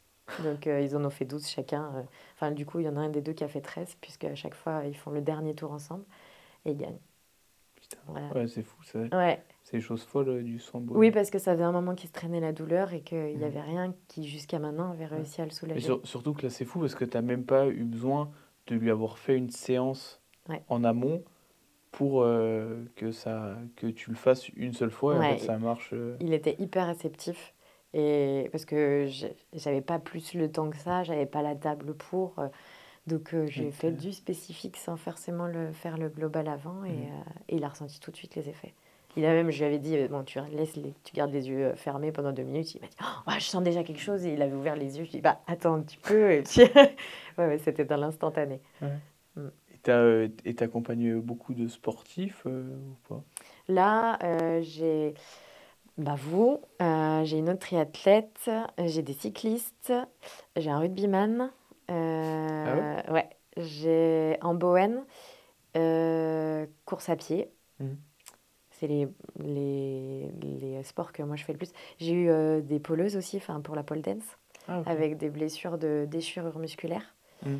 Donc ils en ont fait 12 chacun. Enfin, du coup, il y en a un des deux qui a fait 13 puisque à chaque fois, ils font le dernier tour ensemble et ils gagnent. Putain. Voilà. Ouais, c'est fou, ça. Ouais. C'est des choses folles du soin Oui, Bowen. parce que ça faisait un moment qu'il se traînait la douleur et qu'il n'y Mm. avait rien qui, jusqu'à maintenant, avait Ouais. réussi à le Et soulager. surtout que là, c'est fou parce que t'as même pas eu besoin de lui avoir fait une séance Ouais. en amont pour que tu le fasses une seule fois et en fait Ouais, ça marche. il était hyper réceptif et parce que j'avais pas plus le temps que ça, j'avais pas la table pour. Donc j'ai Avec, fait du spécifique sans forcément faire le global avant mm. et il a ressenti tout de suite les effets. Il a même, je lui avais dit, bon, tu gardes les yeux fermés pendant 2 minutes. Il m'a dit, oh, je sens déjà quelque chose. Et il avait ouvert les yeux. Je lui ai dit, bah, attends un petit peu. Et puis, ouais, c'était dans l'instantané. Ouais. Mm. Et t'accompagnes beaucoup de sportifs ou pas? Là, j'ai bah, vous, j'ai une autre triathlète, j'ai des cyclistes, j'ai un rugbyman. Ah ouais? Ouais, j'ai en Bowen, course à pied. Mm. c'est les sports que moi je fais le plus. J'ai eu des poleuses aussi, enfin pour la pole dance, Ah, ok. avec des blessures de déchirure musculaire. Mm.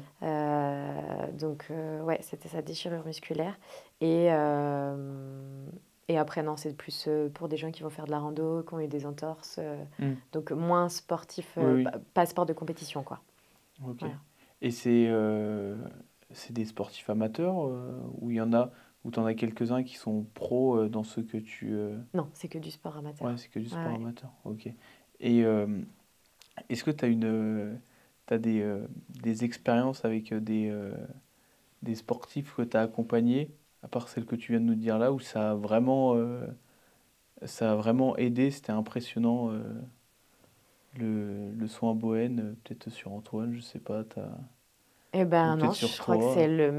Donc, ouais, c'était ça, déchirure musculaire. Et, euh, et après, non, c'est plus pour des gens qui vont faire de la rando, qui ont eu des entorses. Mm. Donc, moins sportif, Oui, oui. pas sport de compétition, quoi. Ok. Voilà. Et c'est des sportifs amateurs ou il y en a, ou t'en as quelques-uns qui sont pros dans ce que tu... Non, c'est que du sport Ouais, amateur. c'est que du Ouais, sport ouais. amateur. Ok. Et est-ce que t'as des expériences avec des sportifs que tu as accompagnés, à part celle que tu viens de nous dire là, où ça a vraiment aidé, c'était impressionnant le soin Bohen, peut-être sur Antoine, je sais pas, Eh ou ben peut-être non, sur je crois que toi. c'est Ouais. le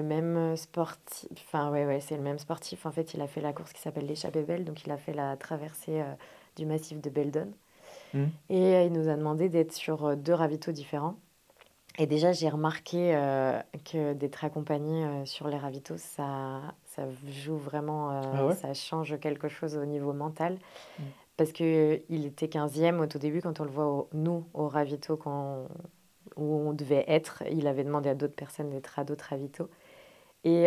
même sportif. Enfin, ouais, ouais, c'est le même sportif. En fait, il a fait la course qui s'appelle l'échappée belle, donc il a fait la traversée du massif de Beldon. Hmm. Et il nous a demandé d'être sur deux ravitaux différents. Et déjà, j'ai remarqué que d'être accompagné sur les ravitaux, ça joue vraiment, Ah ouais? ça change quelque chose au niveau mental. Hmm. Parce qu'il était 15e au tout début, quand on le voit, nous, au ravito, où on devait être. Il avait demandé à d'autres personnes d'être à d'autres ravitaux. Et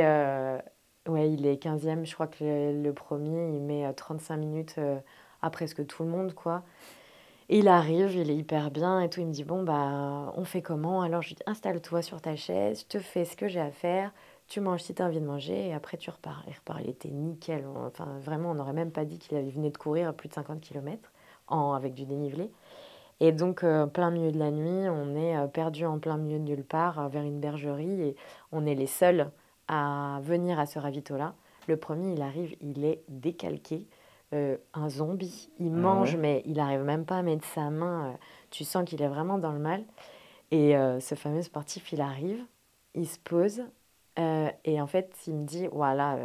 ouais, il est 15e. Je crois que le premier, il met 35 minutes à presque tout le monde, quoi. Et il arrive, il est hyper bien et tout. Il me dit, bon, bah, on fait comment? Alors je lui dis, installe-toi sur ta chaise, je te fais ce que j'ai à faire, tu manges si tu as envie de manger et après tu repars. Il repart, il était nickel. Enfin, vraiment, on n'aurait même pas dit qu'il venait de courir à plus de 50 km avec du dénivelé. Et donc, plein milieu de la nuit, on est perdu en plein milieu de nulle part vers une bergerie et on est les seuls à venir à ce ravito-là. Le premier, il arrive, il est décalqué, un zombie. Il Ah mange, ouais? mais il n'arrive même pas à mettre sa main. Tu sens qu'il est vraiment dans le mal. Et ce fameux sportif, il arrive, il se pose et en fait, il me dit, voilà,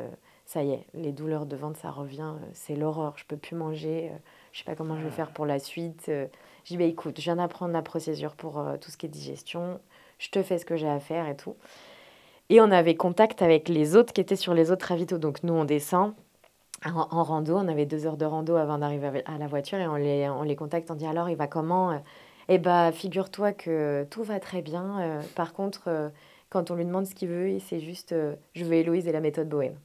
ça y est, les douleurs de ventre, ça revient, c'est l'horreur, je peux plus manger, je sais pas comment je vais faire pour la suite. Je dis, bah, écoute, je viens d'apprendre la procédure pour tout ce qui est digestion, je te fais ce que j'ai à faire et tout. Et on avait contact avec les autres qui étaient sur les autres ravitaux. Donc nous, on descend en rando, on avait 2 heures de rando avant d'arriver à la voiture et on les contacte, on dit alors il va comment? Eh bah figure-toi que tout va très bien. Par contre, quand on lui demande ce qu'il veut, c'est juste je veux Héloïse et la méthode Bohème.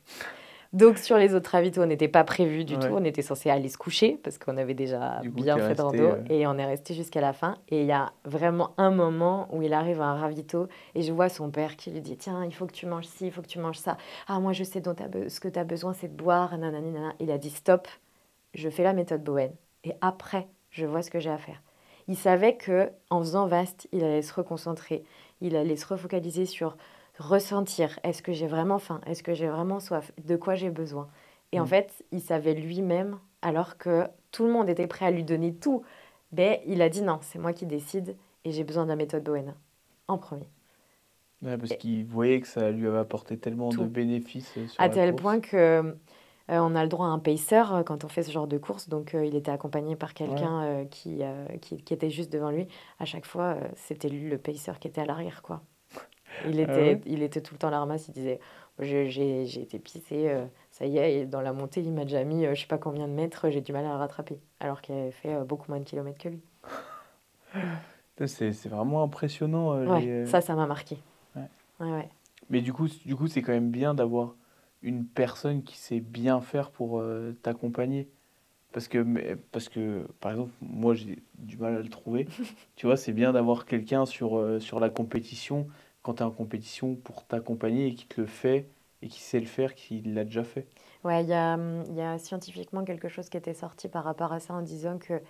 Donc sur les autres ravitaux, on n'était pas prévu du tout, Ouais. on était censé aller se coucher parce qu'on avait déjà Du coup, bien t'es fait de resté. rando et on est resté jusqu'à la fin. Et il y a vraiment un moment où il arrive à un ravito et je vois son père qui lui dit tiens, il faut que tu manges ci, il faut que tu manges ça. Ah, moi je sais ce que tu as besoin, c'est de boire. Nanani, nanana. Il a dit stop, je fais la méthode Bowen et après, je vois ce que j'ai à faire. Il savait que en faisant vaste, il allait se reconcentrer, il allait se refocaliser sur ressentir, est-ce que j'ai vraiment faim, est-ce que j'ai vraiment soif, de quoi j'ai besoin. Et en Hmm. fait, il savait lui-même, alors que tout le monde était prêt à lui donner tout, ben, il a dit non, c'est moi qui décide et j'ai besoin de la méthode Bowen en premier. Ouais, parce Et qu'il voyait que ça lui avait apporté tellement de tout. bénéfices sur À la tel course. point que on a le droit à un pacer quand on fait ce genre de course. Donc, il était accompagné par Ouais. quelqu'un qui était juste devant lui. À chaque fois, c'était lui le pacer qui était à l'arrière, quoi. Ah ouais? Il était tout le temps à la ramasse. Il disait, j'ai été pissé, ça y est, et dans la montée, il m'a déjà mis je sais pas combien de mètres, j'ai du mal à le rattraper. Alors qu'il avait fait beaucoup moins de kilomètres que lui. Putain, c'est vraiment impressionnant Ouais, ça m'a marqué. ouais. Ouais, ouais. Mais du coup, c'est quand même bien d'avoir une personne qui sait bien faire pour t'accompagner. Parce que, par exemple, moi, j'ai du mal à le trouver. Tu vois, c'est bien d'avoir quelqu'un sur la compétition, quand tu es en compétition, pour t'accompagner et qui te le fait, et qui sait le faire, qui l'a déjà fait. Ouais, il y a scientifiquement quelque chose qui était sorti par rapport à ça en disant que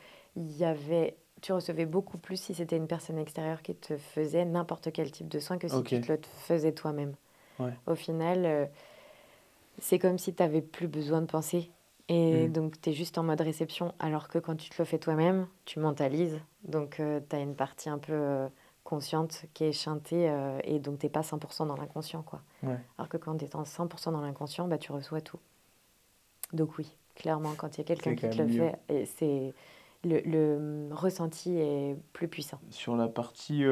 tu recevais beaucoup plus si c'était une personne extérieure qui te faisait n'importe quel type de soin que si Ok, tu te le faisais toi-même. ouais. Au final, c'est comme si tu n'avais plus besoin de penser. Et Hmm. donc, tu es juste en mode réception, alors que quand tu te le fais toi-même, tu mentalises. Donc, tu as une partie un peu consciente qui est chantée, et donc tu n'es pas 100% dans l'inconscient, quoi. Ouais, Alors que quand tu es en 100% dans l'inconscient, bah, tu reçois tout. Donc oui, clairement, quand il y a quelqu'un c'est quand qui te même le mieux. fait, et c'est le ressenti est plus puissant. Sur la partie,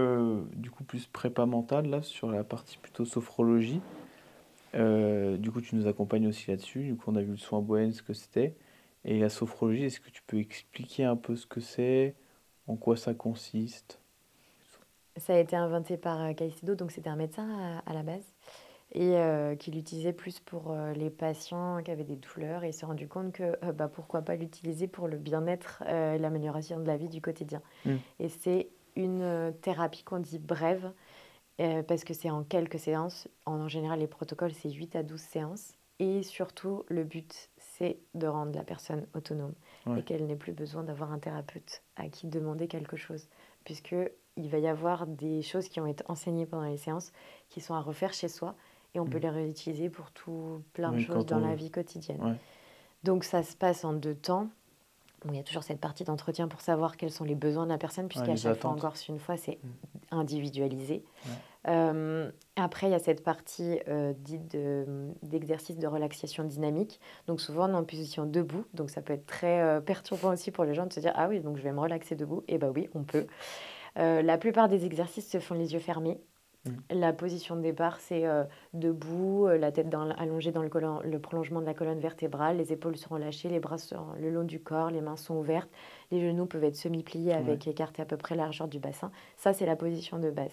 du coup, plus prépa mentale, là, sur la partie plutôt sophrologie, Du coup, tu nous accompagnes aussi là-dessus. Du coup, on a vu le soin Bowen, ce que c'était. Et la sophrologie, est-ce que tu peux expliquer un peu ce que c'est, en quoi ça consiste? Ça a été inventé par Caicedo, donc c'était un médecin à la base, et qui l'utilisait plus pour les patients qui avaient des douleurs, et il s'est rendu compte que bah, pourquoi pas l'utiliser pour le bien-être et l'amélioration de la vie du quotidien. Hmm. Et c'est une thérapie qu'on dit brève, parce que c'est en quelques séances. En général, les protocoles, c'est 8 à 12 séances. Et surtout, le but, c'est de rendre la personne autonome et Ouais. qu'elle n'ait plus besoin d'avoir un thérapeute à qui demander quelque chose. Puisque il va y avoir des choses qui ont été enseignées pendant les séances qui sont à refaire chez soi et on peut Hmm. les réutiliser pour tout plein de Oui, choses quand dans on la veut. vie quotidienne. Ouais. Donc ça se passe en 2 temps. Bon, il y a toujours cette partie d'entretien pour savoir quels sont les besoins de la personne, Ouais, puisqu'à les chaque fois, attentes. encore une fois, c'est Hmm. individualisé. Ouais. Après, il y a cette partie dite d'exercice de relaxation dynamique. Donc souvent, on est en position debout. Donc ça peut être très perturbant aussi pour les gens de se dire, ah oui, donc je vais me relaxer debout. Et bah oui, on peut. La plupart des exercices se font les yeux fermés. Hmm. La position de départ, c'est debout, la tête allongée dans le prolongement de la colonne vertébrale, les épaules sont relâchées, les bras sont le long du corps, les mains sont ouvertes, les genoux peuvent être semi-pliés Ouais. avec écarté à peu près la largeur du bassin. Ça, c'est la position de base.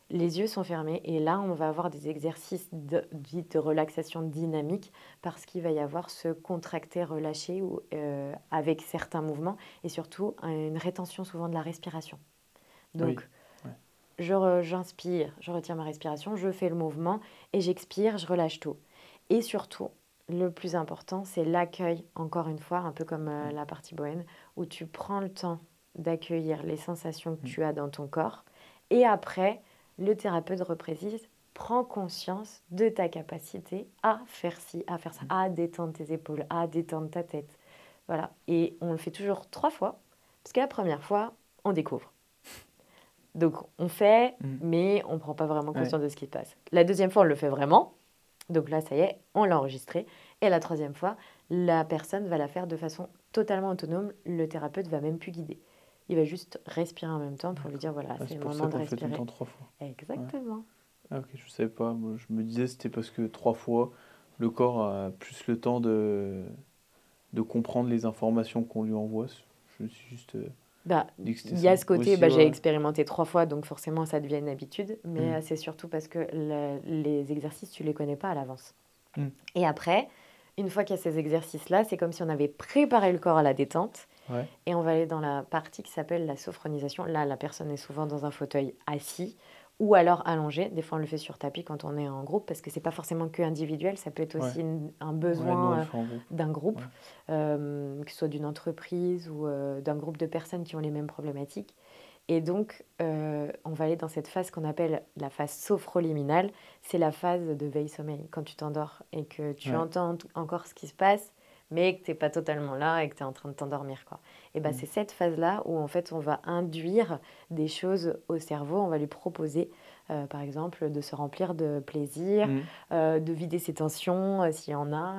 Les yeux sont fermés et là, on va avoir des exercices dits de relaxation dynamique parce qu'il va y avoir ce contracter, relâcher avec certains mouvements et surtout une rétention souvent de la respiration. Oui. Donc, Ouais. j'inspire, je retire ma respiration, je fais le mouvement et j'expire, je relâche tout. Et surtout, le plus important, c'est l'accueil, encore une fois, un peu comme Hmm. la partie bohème, où tu prends le temps d'accueillir les sensations que tu as dans ton corps. Et après, le thérapeute reprécise, prends conscience de ta capacité à faire ci, à faire ça, à détendre tes épaules, à détendre ta tête. Voilà. Et on le fait toujours 3 fois, parce que la première fois, on découvre. Donc on fait, mais on ne prend pas vraiment Ouais. conscience de ce qui se passe. La deuxième fois, on le fait vraiment. Donc là, ça y est, on l'a enregistré. Et la troisième fois, la personne va la faire de façon totalement autonome. Le thérapeute va même plus guider. Il va juste respirer en même temps pour lui dire, voilà, Ah, c'est c'est le pour ça moment de qu'on le fait tout le respirer. temps 3 fois. Ouais. Exactement. Ah, ok, je savais pas. Moi, je me disais c'était parce que 3 fois, le corps a plus le temps de comprendre les informations qu'on lui envoie. Je me suis juste Bah, dit que c'était il y a ça. ce côté, Aussi, j'ai ouais. expérimenté 3 fois, donc forcément, ça devient une habitude. Mais Mm. c'est surtout parce que les exercices, tu les connais pas à l'avance. Mm. Et après, une fois qu'il y a ces exercices-là, c'est comme si on avait préparé le corps à la détente. Ouais. Et on va aller dans la partie qui s'appelle la sophronisation. Là, la personne est souvent dans un fauteuil assis ou alors allongé. Des fois, on le fait sur tapis quand on est en groupe parce que c'est pas forcément que individuel. Ça peut être Ouais. aussi un Ouais, nous on le besoin fait en groupe. d'un groupe, Ouais. que ce soit d'une entreprise ou d'un groupe de personnes qui ont les mêmes problématiques. Et donc, on va aller dans cette phase qu'on appelle la phase sophroliminale. C'est la phase de veille-sommeil, quand tu t'endors et que tu Ouais. entends encore ce qui se passe, mais que tu n'es pas totalement là et que tu es en train de t'endormir, quoi. Et ben, Mm. c'est cette phase-là où, en fait, on va induire des choses au cerveau. On va lui proposer, par exemple, de se remplir de plaisir, Mm. de vider ses tensions, s'il y en a,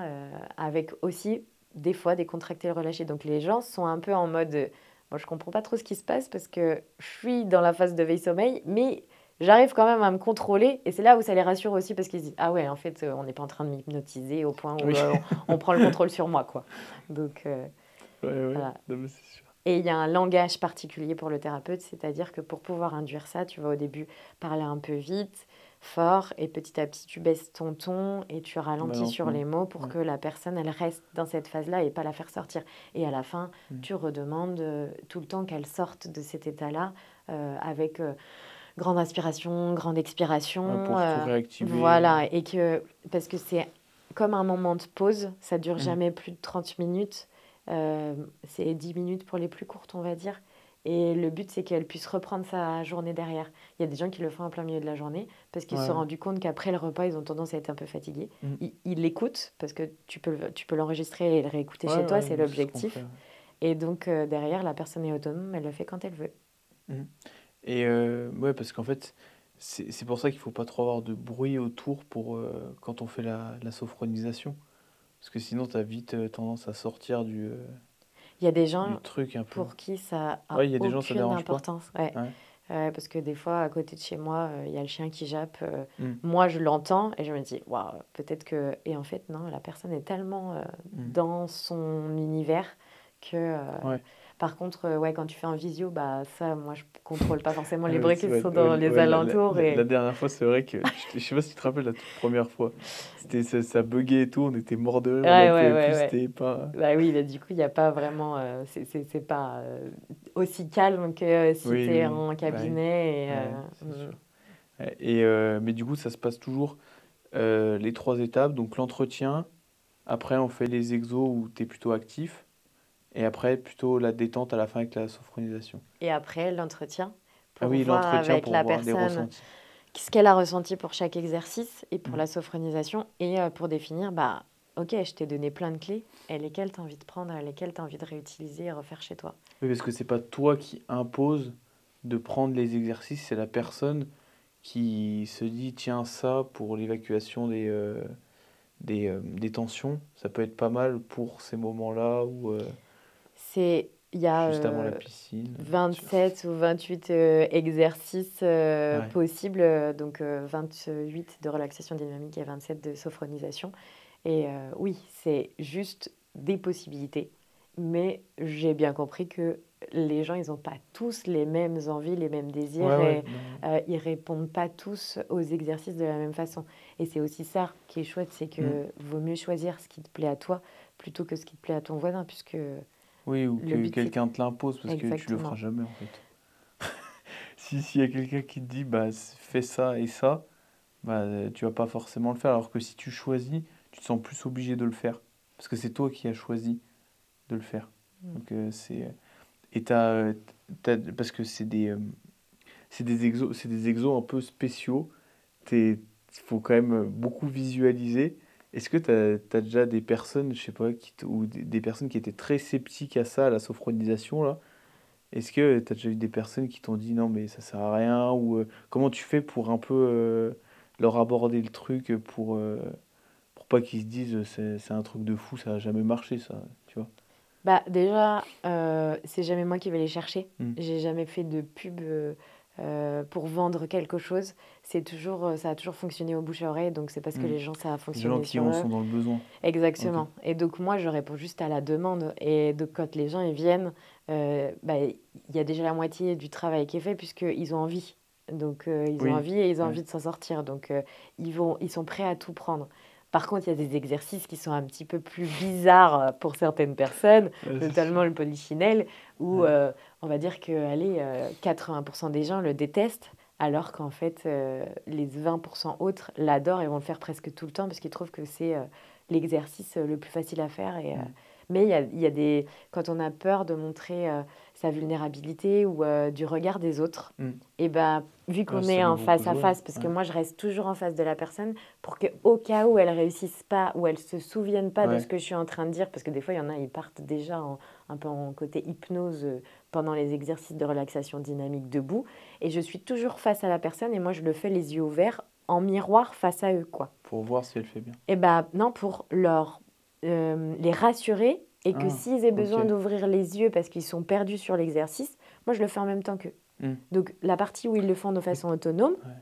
avec aussi, des fois, des contractés relâchés. Donc, les gens sont un peu en mode... Moi, je comprends pas trop ce qui se passe parce que je suis dans la phase de veille-sommeil, mais j'arrive quand même à me contrôler. Et c'est là où ça les rassure aussi parce qu'ils se disent, ah ouais, en fait, on n'est pas en train de m'hypnotiser au point où Oui. on prend le contrôle sur moi, quoi. Donc, Ouais, ouais. voilà. Non, mais c'est sûr. Et il y a un langage particulier pour le thérapeute, c'est-à-dire que pour pouvoir induire ça, tu vas au début parler un peu vite, fort, et petit à petit, tu baisses ton ton et tu Bah, ralentis sur lentement. les mots pour Ouais. que la personne, elle reste dans cette phase-là et pas la faire sortir. Et à la fin, Mm. tu redemandes tout le temps qu'elle sorte de cet état-là avec grande inspiration, grande Ouais, expiration. pour tout réactiver. Voilà, et que, parce que c'est comme un moment de pause, ça dure Mm. jamais plus de 30 minutes. C'est 10 minutes pour les plus courtes, on va dire. Et le but, c'est qu'elle puisse reprendre sa journée derrière. Il y a des gens qui le font en plein milieu de la journée parce qu'ils se sont Ouais. rendus compte qu'après le repas, ils ont tendance à être un peu fatigués. Mm. Ils l'écoutent parce que tu peux l'enregistrer et le réécouter Ouais, chez toi, ouais, c'est nous, c'est ce qu'on l'objectif. fait. Ouais. Et donc, derrière, la personne est autonome, elle le fait quand elle veut. Mm. Et ouais, parce qu'en fait, c'est pour ça qu'il faut pas trop avoir de bruit autour pour quand on fait la sophronisation. Parce que sinon, tu as vite tendance à sortir Il y a des du gens truc un peu. pour qui ça a Ouais, il y a des gens, ça aucune dérange pas. importance. Ouais. Ouais. Parce que des fois, à côté de chez moi, il y a le chien qui jappe. Mm. Moi, je l'entends et je me dis, waouh, peut-être que. Et en fait, non, la personne est tellement Mm. dans son univers que. Ouais. Par contre, ouais, quand tu fais en visio, bah ça, moi, je contrôle pas forcément les Ouais, bruits qui ouais, sont dans les ouais, alentours la et. dernière fois, c'est vrai que, je sais pas si tu te rappelles la toute première fois, ça buguait et tout, on était morts de rire, on Ouais, n'en ouais, pouvait ouais, plus, ouais. c'était pas... Bah oui, bah, du coup, il n'y a pas vraiment. C'est pas aussi calme que si Oui, tu es oui, en bah oui, cabinet. ouais, c'est sûr. Ouais, mais du coup, ça se passe toujours les 3 étapes, donc l'entretien, après on fait les exos où tu es plutôt actif, et après plutôt la détente à la fin avec la sophronisation. Et après, l'entretien Ah pour oui, voir l'entretien avec pour la voir les personne ressentis. ce qu'elle a ressenti pour chaque exercice et pour Mm. la sophronisation et pour définir, bah, ok, je t'ai donné plein de clés, et lesquelles tu as envie de prendre, et lesquelles tu as envie de réutiliser et refaire chez toi. Oui, parce que c'est pas toi qui impose de prendre les exercices, c'est la personne qui se dit, tiens, ça pour l'évacuation des tensions, ça peut être pas mal pour ces moments-là ou Il y a juste avant la piscine. 27 ou 28 exercices Ouais. possibles, donc 28 de relaxation dynamique et 27 de sophronisation. Et oui, c'est juste des possibilités, mais j'ai bien compris que les gens, ils n'ont pas tous les mêmes envies, les mêmes désirs, Ouais, ouais, et non. ils répondent pas tous aux exercices de la même façon. Et c'est aussi ça qui est chouette, c'est Mm. que vaut mieux choisir ce qui te plaît à toi plutôt que ce qui te plaît à ton voisin, puisque Oui, ou le que but, c'est quelqu'un te l'impose parce que tu le feras exactement. jamais en fait. Si s'il y a quelqu'un qui te dit bah fais ça et ça, bah tu vas pas forcément le faire. Alors que si tu choisis, tu te sens plus obligé de le faire parce que c'est toi qui as choisi de le faire. Mm. Donc et parce que c'est des exos un peu spéciaux. Il faut quand même beaucoup visualiser. Est-ce que tu as déjà des personnes, je sais pas, ou des personnes qui étaient très sceptiques à ça, à la sophronisation, là? Est-ce que tu as déjà eu des personnes qui t'ont dit non, mais ça sert à rien? Ou comment tu fais pour un peu leur aborder le truc pour pas qu'ils se disent c'est un truc de fou, ça va jamais marcher, ça, tu vois? Bah, déjà, c'est jamais moi qui vais les chercher. Hmm. J'ai jamais fait de pub pour vendre quelque chose. C'est toujours, ça a toujours fonctionné au bouche à oreille, donc c'est parce que Hmm. les gens, ça a Les gens fonctionné qui sur eux. sont dans le besoin. Ok. Exactement. Et donc moi, je réponds juste à la demande. Et donc quand les gens ils viennent, bah, il y a déjà la moitié du travail qui est fait puisqu'ils ont envie. Donc ils ont Oui, envie et ils ont ouais. envie de s'en sortir. Donc ils sont prêts à tout prendre. Par contre, il y a des exercices qui sont un petit peu plus bizarres pour certaines personnes, Ouais, c'est sûr. notamment le polichinelle, où Ouais. on va dire que allez, 80% des gens le détestent, alors qu'en fait, les 20% autres l'adorent et vont le faire presque tout le temps parce qu'ils trouvent que c'est l'exercice le plus facile à faire. Hmm. Mais il y a des, quand on a peur de montrer sa vulnérabilité ou du regard des autres, Hmm. et ben, vu Ouais, qu'on ça est peut en beaucoup face à jouer, hein. face, parce que Ouais. moi je reste toujours en face de la personne pour que au cas où elle réussisse pas ou elle se souvienne pas de ce Ouais. que je suis en train de dire, parce que des fois il y en a, ils partent déjà un peu en côté hypnose pendant les exercices de relaxation dynamique debout, et je suis toujours face à la personne et moi je le fais les yeux ouverts en miroir face à eux, quoi. Pour voir si elle fait bien. Et ben non, pour les rassurer et que Ah, s'ils aient besoin ok. d'ouvrir les yeux parce qu'ils sont perdus sur l'exercice, moi je le fais en même temps qu'eux. Hmm. Donc la partie où ils le font de façon autonome, Ouais.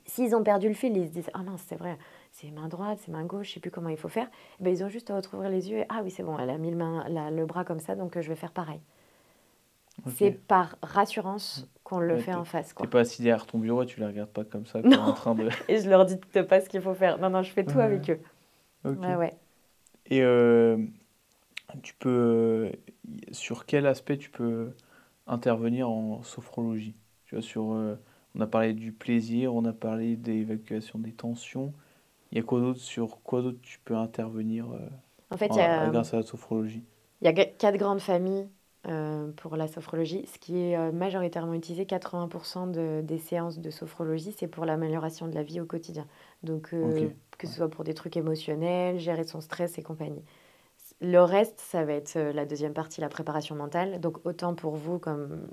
s'ils ont perdu le fil, ils se disent ah mince, c'est vrai, c'est main droite, c'est main gauche, je sais plus comment il faut faire. Eh ben, ils ont juste à ouvrir les yeux et ah oui, c'est bon, elle a mis le bras comme ça, donc je vais faire pareil. Ok. C'est par rassurance qu'on le Ouais, fait en face, t'es quoi. pas assis derrière ton bureau et tu les regardes pas comme ça, quoi, en Non, train de. et je leur dis pas ce qu'il faut faire. Non, non, je fais tout Ouais, avec eux. ok. Ouais, ouais. Et tu peux. Sur quel aspect tu peux intervenir en sophrologie? Tu vois, on a parlé du plaisir, on a parlé d'évacuation des tensions. Il y a quoi d'autre, sur quoi d'autre tu peux intervenir En fait, grâce à la sophrologie? il y a 4 grandes familles pour la sophrologie. Ce qui est majoritairement utilisé, 80% des séances de sophrologie, c'est pour l'amélioration de la vie au quotidien. Donc, Ok. que ce Ouais. soit pour des trucs émotionnels, gérer son stress et compagnie. Le reste, ça va être la deuxième partie, la préparation mentale. Donc, autant pour vous comme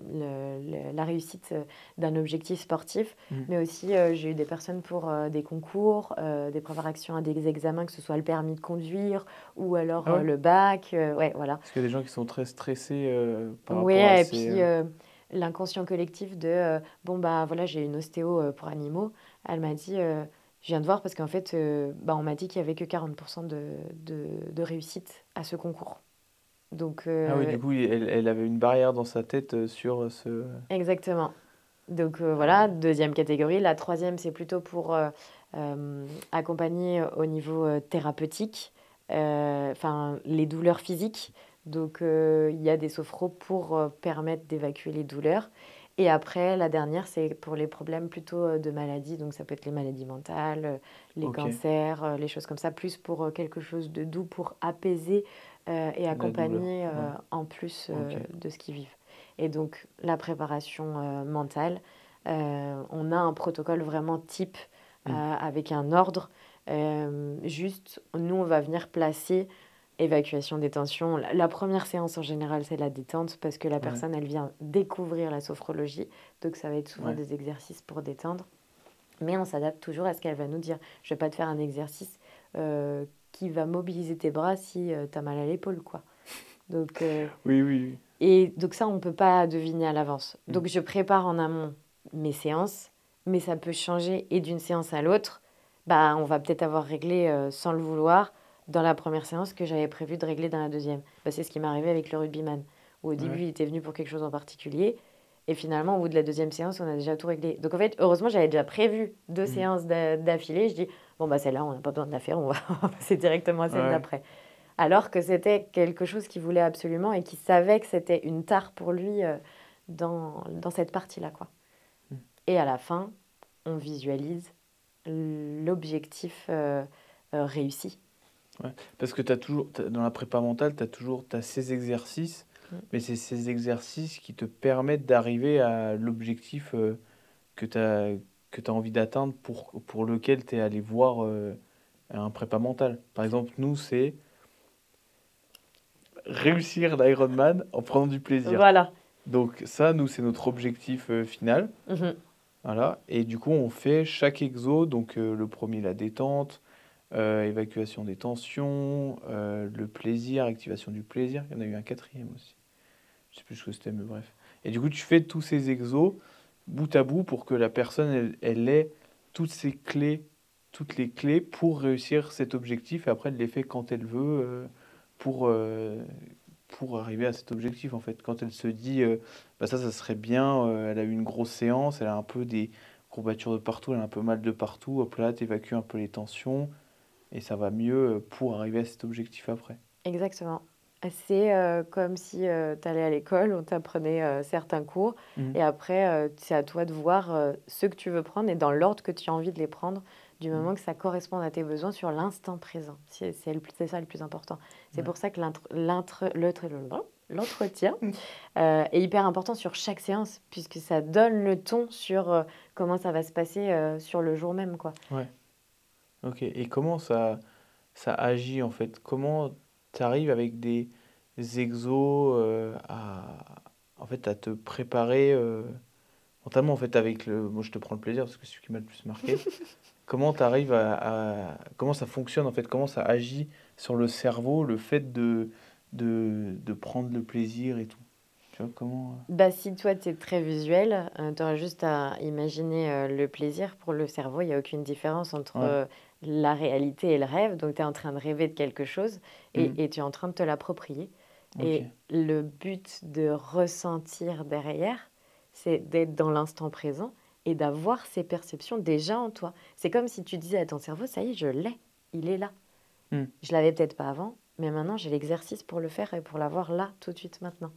la réussite d'un objectif sportif, Mm. mais aussi j'ai eu des personnes pour des concours, des préparations à des examens, que ce soit le permis de conduire ou alors Ah ouais? le bac. Ouais, voilà. Parce qu'il y a des gens qui sont très stressés par rapport à Ouais, et ces. puis l'inconscient collectif de bon, bah voilà, j'ai une ostéo pour animaux. Elle m'a dit je viens de voir parce qu'en fait, bah, on m'a dit qu'il n'y avait que 40% de réussite à ce concours. Donc, Ah oui, du coup, elle avait une barrière dans sa tête sur ce... exactement. Donc Ah ouais. voilà, deuxième catégorie. La troisième, c'est plutôt pour accompagner au niveau thérapeutique, enfin les douleurs physiques. Donc il y a des sophros pour permettre d'évacuer les douleurs. Et après, la dernière, c'est pour les problèmes plutôt de maladies. Donc ça peut être les maladies mentales, les Ok, cancers, les choses comme ça, plus pour quelque chose de doux pour apaiser et la douleur. accompagner Ouais, en plus ok. de ce qu'ils vivent. Et donc, la préparation mentale, on a un protocole vraiment type Hmm. avec un ordre. Juste, nous, on va venir placer évacuation des tensions. La première séance, en général, c'est la détente parce que la Ouais, personne, elle vient découvrir la sophrologie. Donc, ça va être souvent ouais. des exercices pour détendre. Mais on s'adapte toujours à ce qu'elle va nous dire. Je ne vais pas te faire un exercice qui va mobiliser tes bras si tu as mal à l'épaule, quoi. Donc, Oui, oui, et donc ça, on ne peut pas deviner à l'avance. oui. Donc je prépare en amont mes séances, mais ça peut changer et d'une séance à l'autre. Bah, on va peut-être avoir réglé sans le vouloir dans la première séance que j'avais prévu de régler dans la deuxième. Bah, c'est ce qui m'est arrivé avec le rugbyman, où au début Ouais. il était venu pour quelque chose en particulier, et finalement au bout de la deuxième séance, on a déjà tout réglé. Donc en fait, heureusement, j'avais déjà prévu deux Hmm. séances d'affilée. Je dis, bon, bah celle-là, on n'a pas besoin de la faire, on va passer directement à celle Ouais. d'après. Alors que c'était quelque chose qu'il voulait absolument et qu'il savait que c'était une tare pour lui dans cette partie-là, quoi. Hmm. Et à la fin, on visualise l'objectif réussi. Ouais. Parce que dans la prépa mentale, t'as ces exercices, Mm. mais c'est ces exercices qui te permettent d'arriver à l'objectif que tu as envie d'atteindre pour lequel tu es allé voir un prépa mental. Par exemple, nous, c'est réussir l'Ironman en prenant du plaisir. Voilà. Donc ça, nous, c'est notre objectif final. Mhm. Voilà. Et du coup, on fait chaque exo. Donc le premier, la détente, évacuation des tensions, le plaisir, activation du plaisir. Il y en a eu un quatrième aussi. Je sais plus ce que c'était, mais bref. Et du coup, tu fais tous ces exos bout à bout pour que la personne, elle ait toutes ces clés, toutes les clés pour réussir cet objectif. Et après, elle les fait quand elle veut pour, euh, pour arriver à cet objectif, en fait. Quand elle se dit, bah ça serait bien, elle a eu une grosse séance, elle a un peu des courbatures de partout, elle a un peu mal de partout, hop là, t'évacues un peu les tensions et ça va mieux pour arriver à cet objectif après. Exactement. C'est comme si tu allais à l'école, on t'apprenait certains cours, Mhm. et après, c'est à toi de voir ceux que tu veux prendre et dans l'ordre que tu as envie de les prendre, du Mhm. moment que ça corresponde à tes besoins sur l'instant présent. C'est ça le plus important. C'est Ouais. pour ça que l'entretien est hyper important sur chaque séance, puisque ça donne le ton sur comment ça va se passer sur le jour même, quoi. Ouais. Ok. Et comment ça agit en fait? Comment tu arrives avec des exos en fait, à te préparer mentalement en fait avec le... Moi je te prends le plaisir parce que c'est celui qui m'a le plus marqué. Comment tu arrives Comment ça fonctionne en fait? Comment ça agit sur le cerveau, le fait de prendre le plaisir et tout? Tu vois, comment... Bah, si toi, tu es très visuel, tu auras juste à imaginer le plaisir. Pour le cerveau, il n'y a aucune différence entre Ouais. la réalité et le rêve. Donc, tu es en train de rêver de quelque chose Hmm. et tu es en train de te l'approprier. Ok. Et le but de ressentir derrière, c'est d'être dans l'instant présent et d'avoir ces perceptions déjà en toi. C'est comme si tu disais à ton cerveau, ça y est, je l'ai, il est là. Hmm. Je l'avais peut-être pas avant, mais maintenant j'ai l'exercice pour le faire et pour l'avoir là, tout de suite, maintenant.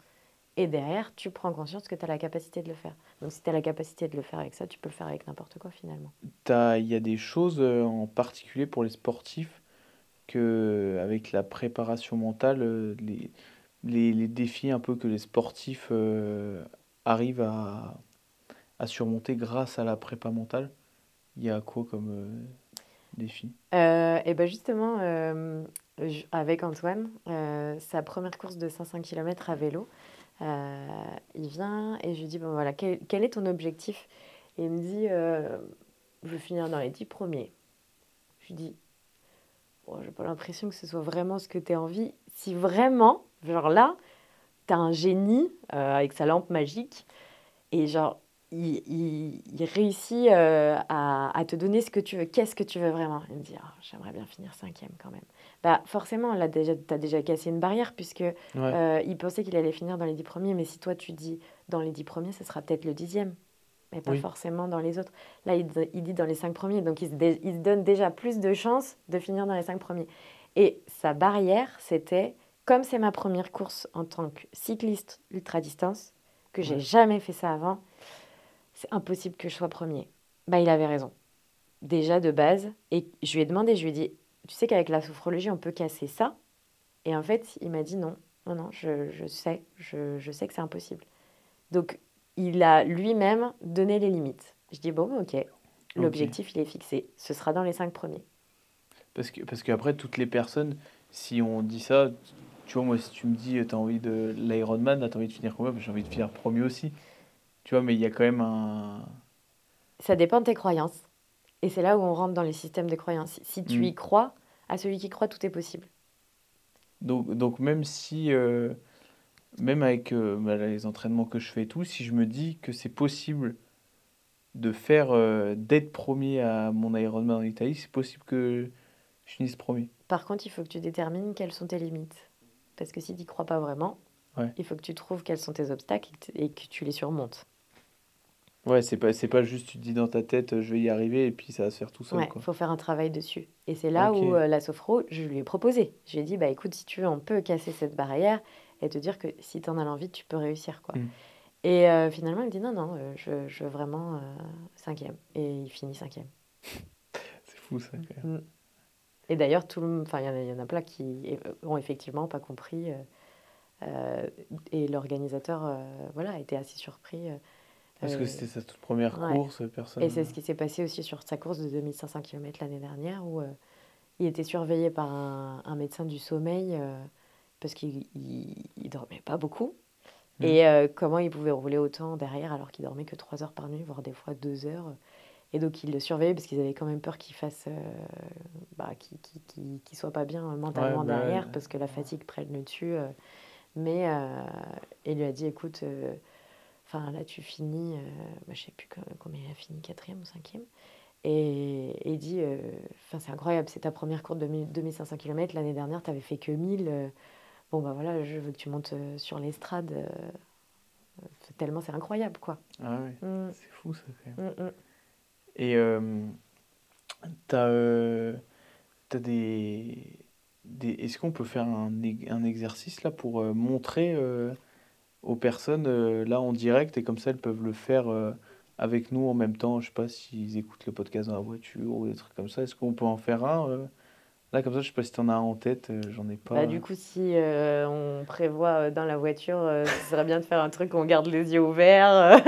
Et derrière, tu prends conscience que tu as la capacité de le faire. Donc si tu as la capacité de le faire avec ça, tu peux le faire avec n'importe quoi finalement. Il y a des choses en particulier pour les sportifs que, avec la préparation mentale, les défis un peu que les sportifs arrivent à surmonter grâce à la prépa mentale. Il y a quoi comme défi? Et ben justement, avec Antoine, sa première course de 500 km à vélo, il vient et je lui dis, bon voilà, quel est ton objectif? Et il me dit, je veux finir dans les 10 premiers. Je lui dis, bon, j'ai pas l'impression que ce soit vraiment ce que tu as envie. Si vraiment, genre là, tu as un génie avec sa lampe magique, Et genre, il réussit à te donner ce que tu veux. Qu'est-ce que tu veux vraiment? Il me dit, ah, j'aimerais bien finir 5e quand même. Bah, forcément, là, déjà, tu as déjà cassé une barrière puisque Ouais, il pensait qu'il allait finir dans les 10 premiers. Mais si toi, tu dis dans les 10 premiers, ce sera peut-être le 10e, mais pas oui, forcément dans les autres. Là, il dit dans les 5 premiers. Donc, il se donne déjà plus de chances de finir dans les 5 premiers. Et sa barrière, c'était, comme c'est ma première course en tant que cycliste ultra-distance, que j'ai ouais. jamais fait ça avant, c'est impossible que je sois premier. Bah, il avait raison. Déjà de base. Et je lui ai demandé, je lui ai dit, tu sais qu'avec la sophrologie, on peut casser ça? Et en fait, il m'a dit non. Non, non, je sais que c'est impossible. Donc, il a lui-même donné les limites. Je dis, bon, ok, Ok. l'objectif, il est fixé. Ce sera dans les 5 premiers. Parce qu'après, toutes les personnes, si on dit ça, tu vois, moi, si tu me dis, t'as envie de l'Ironman, là, t'as envie de finir combien? Bah, j'ai envie de finir premier aussi. Tu vois, mais il y a quand même un. Ça dépend de tes croyances. Et c'est là où on rentre dans les systèmes de croyances. Si tu Hmm. y crois, à celui qui croit, tout est possible. Donc même si, même avec bah, les entraînements que je fais et tout, si je me dis que c'est possible de faire, d'être premier à mon Ironman en Italie, c'est possible que je finisse premier. Par contre, il faut que tu détermines quelles sont tes limites. Parce que si tu n'y crois pas vraiment, Ouais. il faut que tu trouves quels sont tes obstacles et que tu les surmontes. Ouais, c'est pas juste tu te dis dans ta tête, je vais y arriver et puis ça va se faire tout seul, Ouais, il quoi. faut faire un travail dessus. Et c'est là où Ok. la sophro, je lui ai proposé. Je lui ai dit, bah écoute, si tu veux, on peut casser cette barrière et te dire que si tu en as l'envie, tu peux réussir, quoi. Hmm. Et finalement, il me dit, non, non, je veux vraiment 5e. Et il finit 5e. C'est fou ça, quand même. Mm. Et d'ailleurs, enfin, il y en a plein qui ont effectivement pas compris. Euh, et l'organisateur, voilà, a été assez surpris. Parce que Euh, c'était sa toute première ouais. course, Et c'est personne. ce qui s'est passé aussi sur sa course de 2500 km l'année dernière, où il était surveillé par un médecin du sommeil parce qu'il dormait pas beaucoup. Hmm. Et comment il pouvait rouler autant derrière alors qu'il dormait que 3 heures par nuit, voire des fois 2 heures. Et donc il le surveillait parce qu'ils avaient quand même peur qu'il fasse, bah, qu'il soit pas bien Ouais, mentalement bah ouais. derrière parce que la fatigue prenne le dessus. Mais il lui a dit, écoute, enfin là tu finis, bah, je sais plus combien il a fini, 4e ou 5e. Et il dit, enfin c'est incroyable, c'est ta première course de 2500 km, l'année dernière tu avais fait que 1000. Bon bah voilà, je veux que tu montes sur l'estrade, tellement c'est incroyable quoi. Ah ouais, Mm, c'est fou ça, quand même. mm, mm. Et t'as, t'as est-ce qu'on peut faire un exercice là pour montrer aux personnes là en direct et comme ça elles peuvent le faire avec nous en même temps, je sais pas s'ils écoutent le podcast dans la voiture ou des trucs comme ça. Est-ce qu'on peut en faire un là comme ça, je sais pas si t'en as un en tête, j'en ai Bah pas. du coup si on prévoit dans la voiture, ce serait bien de faire un truc où on garde les yeux ouverts.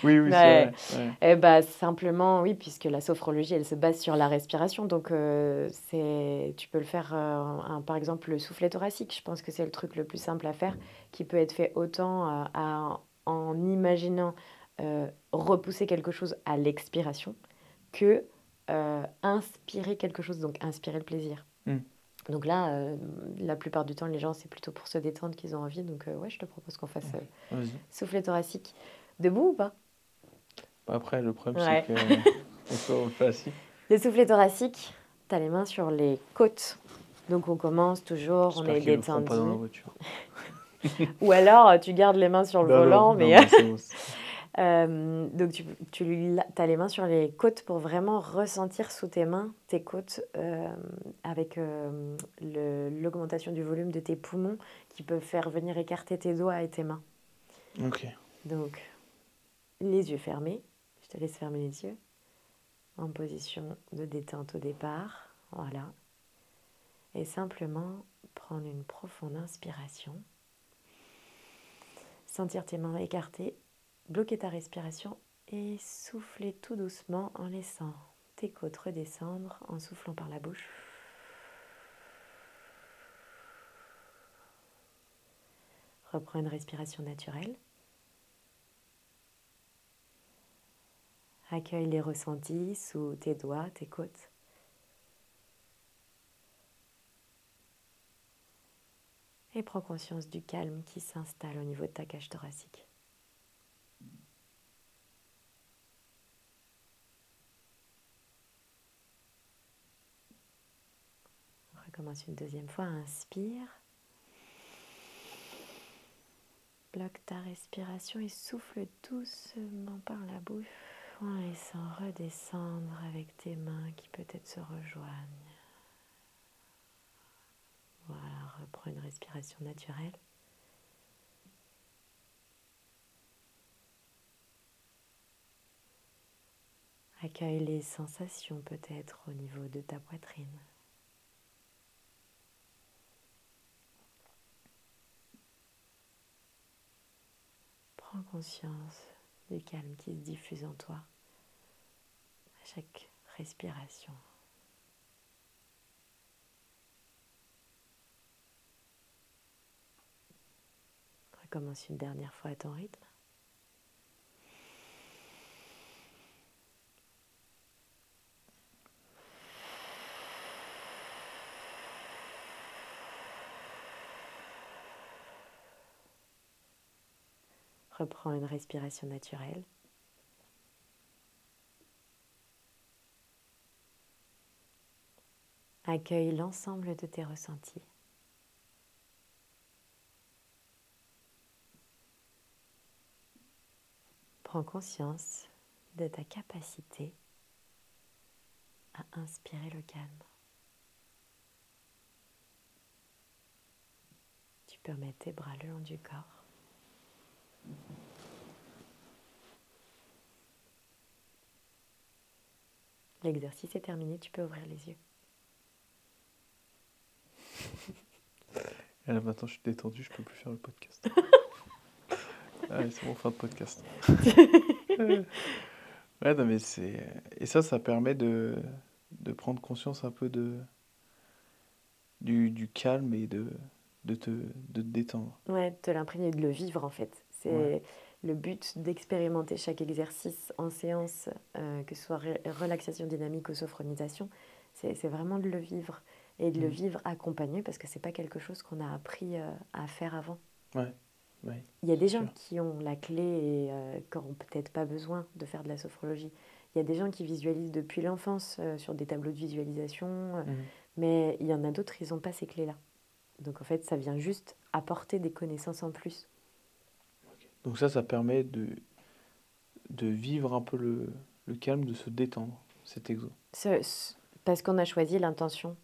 Oui, oui, c'est Ouais. vrai. Ouais. Eh bah, simplement, oui, puisque la sophrologie, elle se base sur la respiration. Donc, tu peux le faire, par exemple, le soufflet thoracique. Je pense que c'est le truc le plus simple à faire, qui peut être fait autant en imaginant repousser quelque chose à l'expiration que inspirer quelque chose, donc inspirer le plaisir. Hmm, Donc là, la plupart du temps, les gens, c'est plutôt pour se détendre qu'ils ont envie. Donc, ouais, je te propose qu'on fasse vas-y. soufflet thoracique. Debout ou pas? Bah, après, le problème, c'est Ouais. que soit on le fait assis. Le soufflet thoracique, tu as les mains sur les côtes. Donc on commence toujours, on J'espère est qu'ils le feront pas dans la détendu. voiture. Ou alors tu gardes les mains sur le Non, non, volant, non, mais non, c'est bon. donc tu as les mains sur les côtes pour vraiment ressentir sous tes mains tes côtes avec l'augmentation du volume de tes poumons qui peuvent faire venir écarter tes doigts et tes mains. Ok. Donc les yeux fermés, je te laisse fermer les yeux en position de détente au départ. Voilà. Et simplement prendre une profonde inspiration, sentir tes mains écartées, bloquer ta respiration et souffler tout doucement en laissant tes côtes redescendre en soufflant par la bouche. Reprends une respiration naturelle. Accueille les ressentis sous tes doigts, tes côtes. Et prends conscience du calme qui s'installe au niveau de ta cage thoracique. recommence une deuxième fois. Inspire. Bloque ta respiration et souffle doucement par la bouche en laissant redescendre avec tes mains qui peut-être se rejoignent. Voilà, reprends une respiration naturelle. Accueille les sensations peut-être au niveau de ta poitrine. Prends conscience du calme qui se diffuse en toi à chaque respiration. Recommence une dernière fois à ton rythme. Reprends une respiration naturelle. Accueille l'ensemble de tes ressentis. Prends conscience de ta capacité à inspirer le calme. Tu peux mettre tes bras le long du corps. L'exercice est terminé, tu peux ouvrir les yeux. Et là maintenant je suis détendu, je peux plus faire le podcast. Allez, c'est bon, fin de podcast. Ouais, non, mais c'est... Et ça permet de prendre conscience un peu du calme et de te détendre. Ouais, de l'imprégner, de le vivre en fait. C'est Ouais. le but d'expérimenter chaque exercice en séance, que ce soit relaxation dynamique ou sophronisation, c'est vraiment de le vivre. Et de le vivre accompagné parce que c'est pas quelque chose qu'on a appris à faire avant. Ouais, ouais, Il y a des c'est gens sûr. qui ont la clé et qui n'auront peut-être pas besoin de faire de la sophrologie. Il y a des gens qui visualisent depuis l'enfance sur des tableaux de visualisation, mais il y en a d'autres, ils n'ont pas ces clés-là. Donc en fait, ça vient juste apporter des connaissances en plus. Donc ça permet de vivre un peu le calme, de se détendre, cet exo. Parce qu'on a choisi l'intention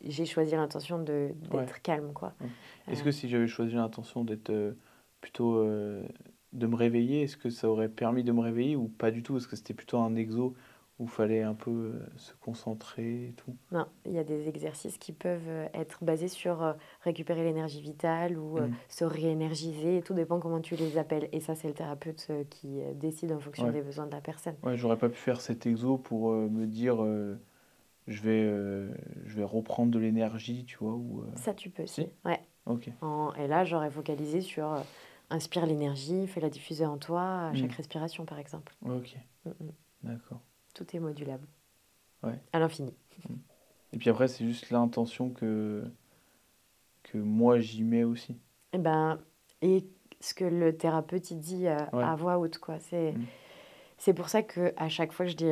j'ai choisi l'intention d'être Ouais. calme, quoi. Ouais. Est-ce que si j'avais choisi l'intention d'être plutôt de me réveiller, est-ce que ça aurait permis de me réveiller ou pas du tout? Est-ce que c'était plutôt un exo où il fallait un peu se concentrer et tout? Non, il y a des exercices qui peuvent être basés sur récupérer l'énergie vitale ou se réénergiser. Tout dépend comment tu les appelles. Et ça, c'est le thérapeute qui décide en fonction Ouais. des besoins de la personne. Ouais, j'aurais pas pu faire cet exo pour me dire je vais reprendre de l'énergie, tu vois, ou Ça, tu peux si? aussi. Ouais. Ok. Et là, j'aurais focalisé sur inspire l'énergie, fais-la diffuser en toi à chaque respiration, par exemple. Ok, Mm, mm. d'accord. Tout est modulable. Ouais. À l'infini. Et puis après, c'est juste l'intention que moi j'y mets aussi. Et ce que le thérapeute il dit Ouais. à voix haute, quoi. C'est pour ça qu'à chaque fois que je dis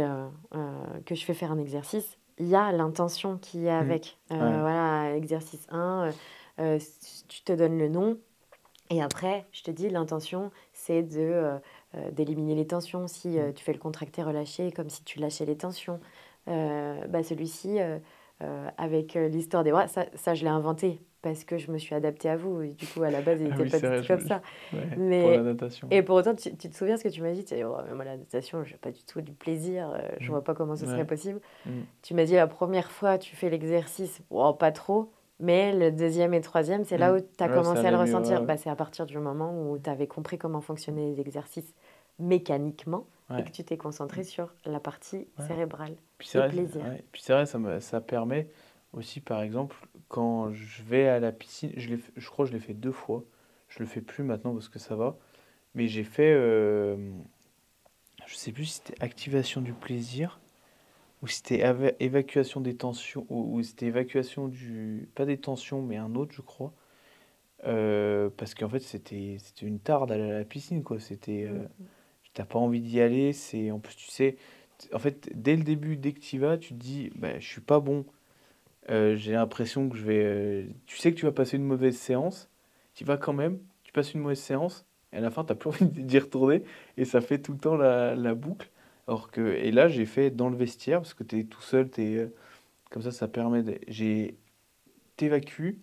que je fais faire un exercice, il y a l'intention qui est avec. Ouais. Voilà, exercice 1, tu te donnes le nom. Et après, je te dis, l'intention, c'est d'éliminer les tensions. Si tu fais le contracté relâché, comme si tu lâchais les tensions. Celui-ci, avec l'histoire des bras, ça, je l'ai inventé parce que je me suis adaptée à vous. Et du coup, à la base, il Ah n'était oui, pas c'est du vrai, tout comme ça. ouais, pour Mais, la natation. et pour autant, tu te souviens ce que tu m'as dit? Tu as dit, oh, mais moi, la natation, je n'ai pas du tout du plaisir. Je ne vois pas comment ce serait Ouais. possible. Mm. Tu m'as dit, la première fois, tu fais l'exercice, oh, pas trop. Mais le deuxième et troisième, c'est là où tu as Ouais, ça commencé à le allait mieux, ressentir. ouais. C'est à partir du moment où tu avais compris comment fonctionnaient les exercices mécaniquement et Ouais. que tu t'es concentré sur la partie Ouais. cérébrale Puis c'est et vrai, plaisir. ouais. Puis c'est vrai, ça permet aussi, par exemple, quand je vais à la piscine, je crois que je l'ai fait 2 fois. Je le fais plus maintenant parce que ça va. Mais j'ai fait, je sais plus si c'était activation du plaisir ou si c'était évacuation des tensions ou c'était évacuation pas des tensions, mais un autre, je crois. Parce qu'en fait, c'était une tarde à la piscine, quoi. T'as pas envie d'y aller. En plus, tu sais, en fait, dès le début, dès que tu y vas, tu te dis, bah, je suis pas bon. j'ai l'impression que je vais... tu sais que tu vas passer une mauvaise séance, tu y vas quand même, tu passes une mauvaise séance, et à la fin, t'as plus envie d'y retourner, et ça fait tout le temps la boucle. Alors que... Et là, j'ai fait dans le vestiaire, parce que t'es tout seul, comme ça permet de... T'évacues,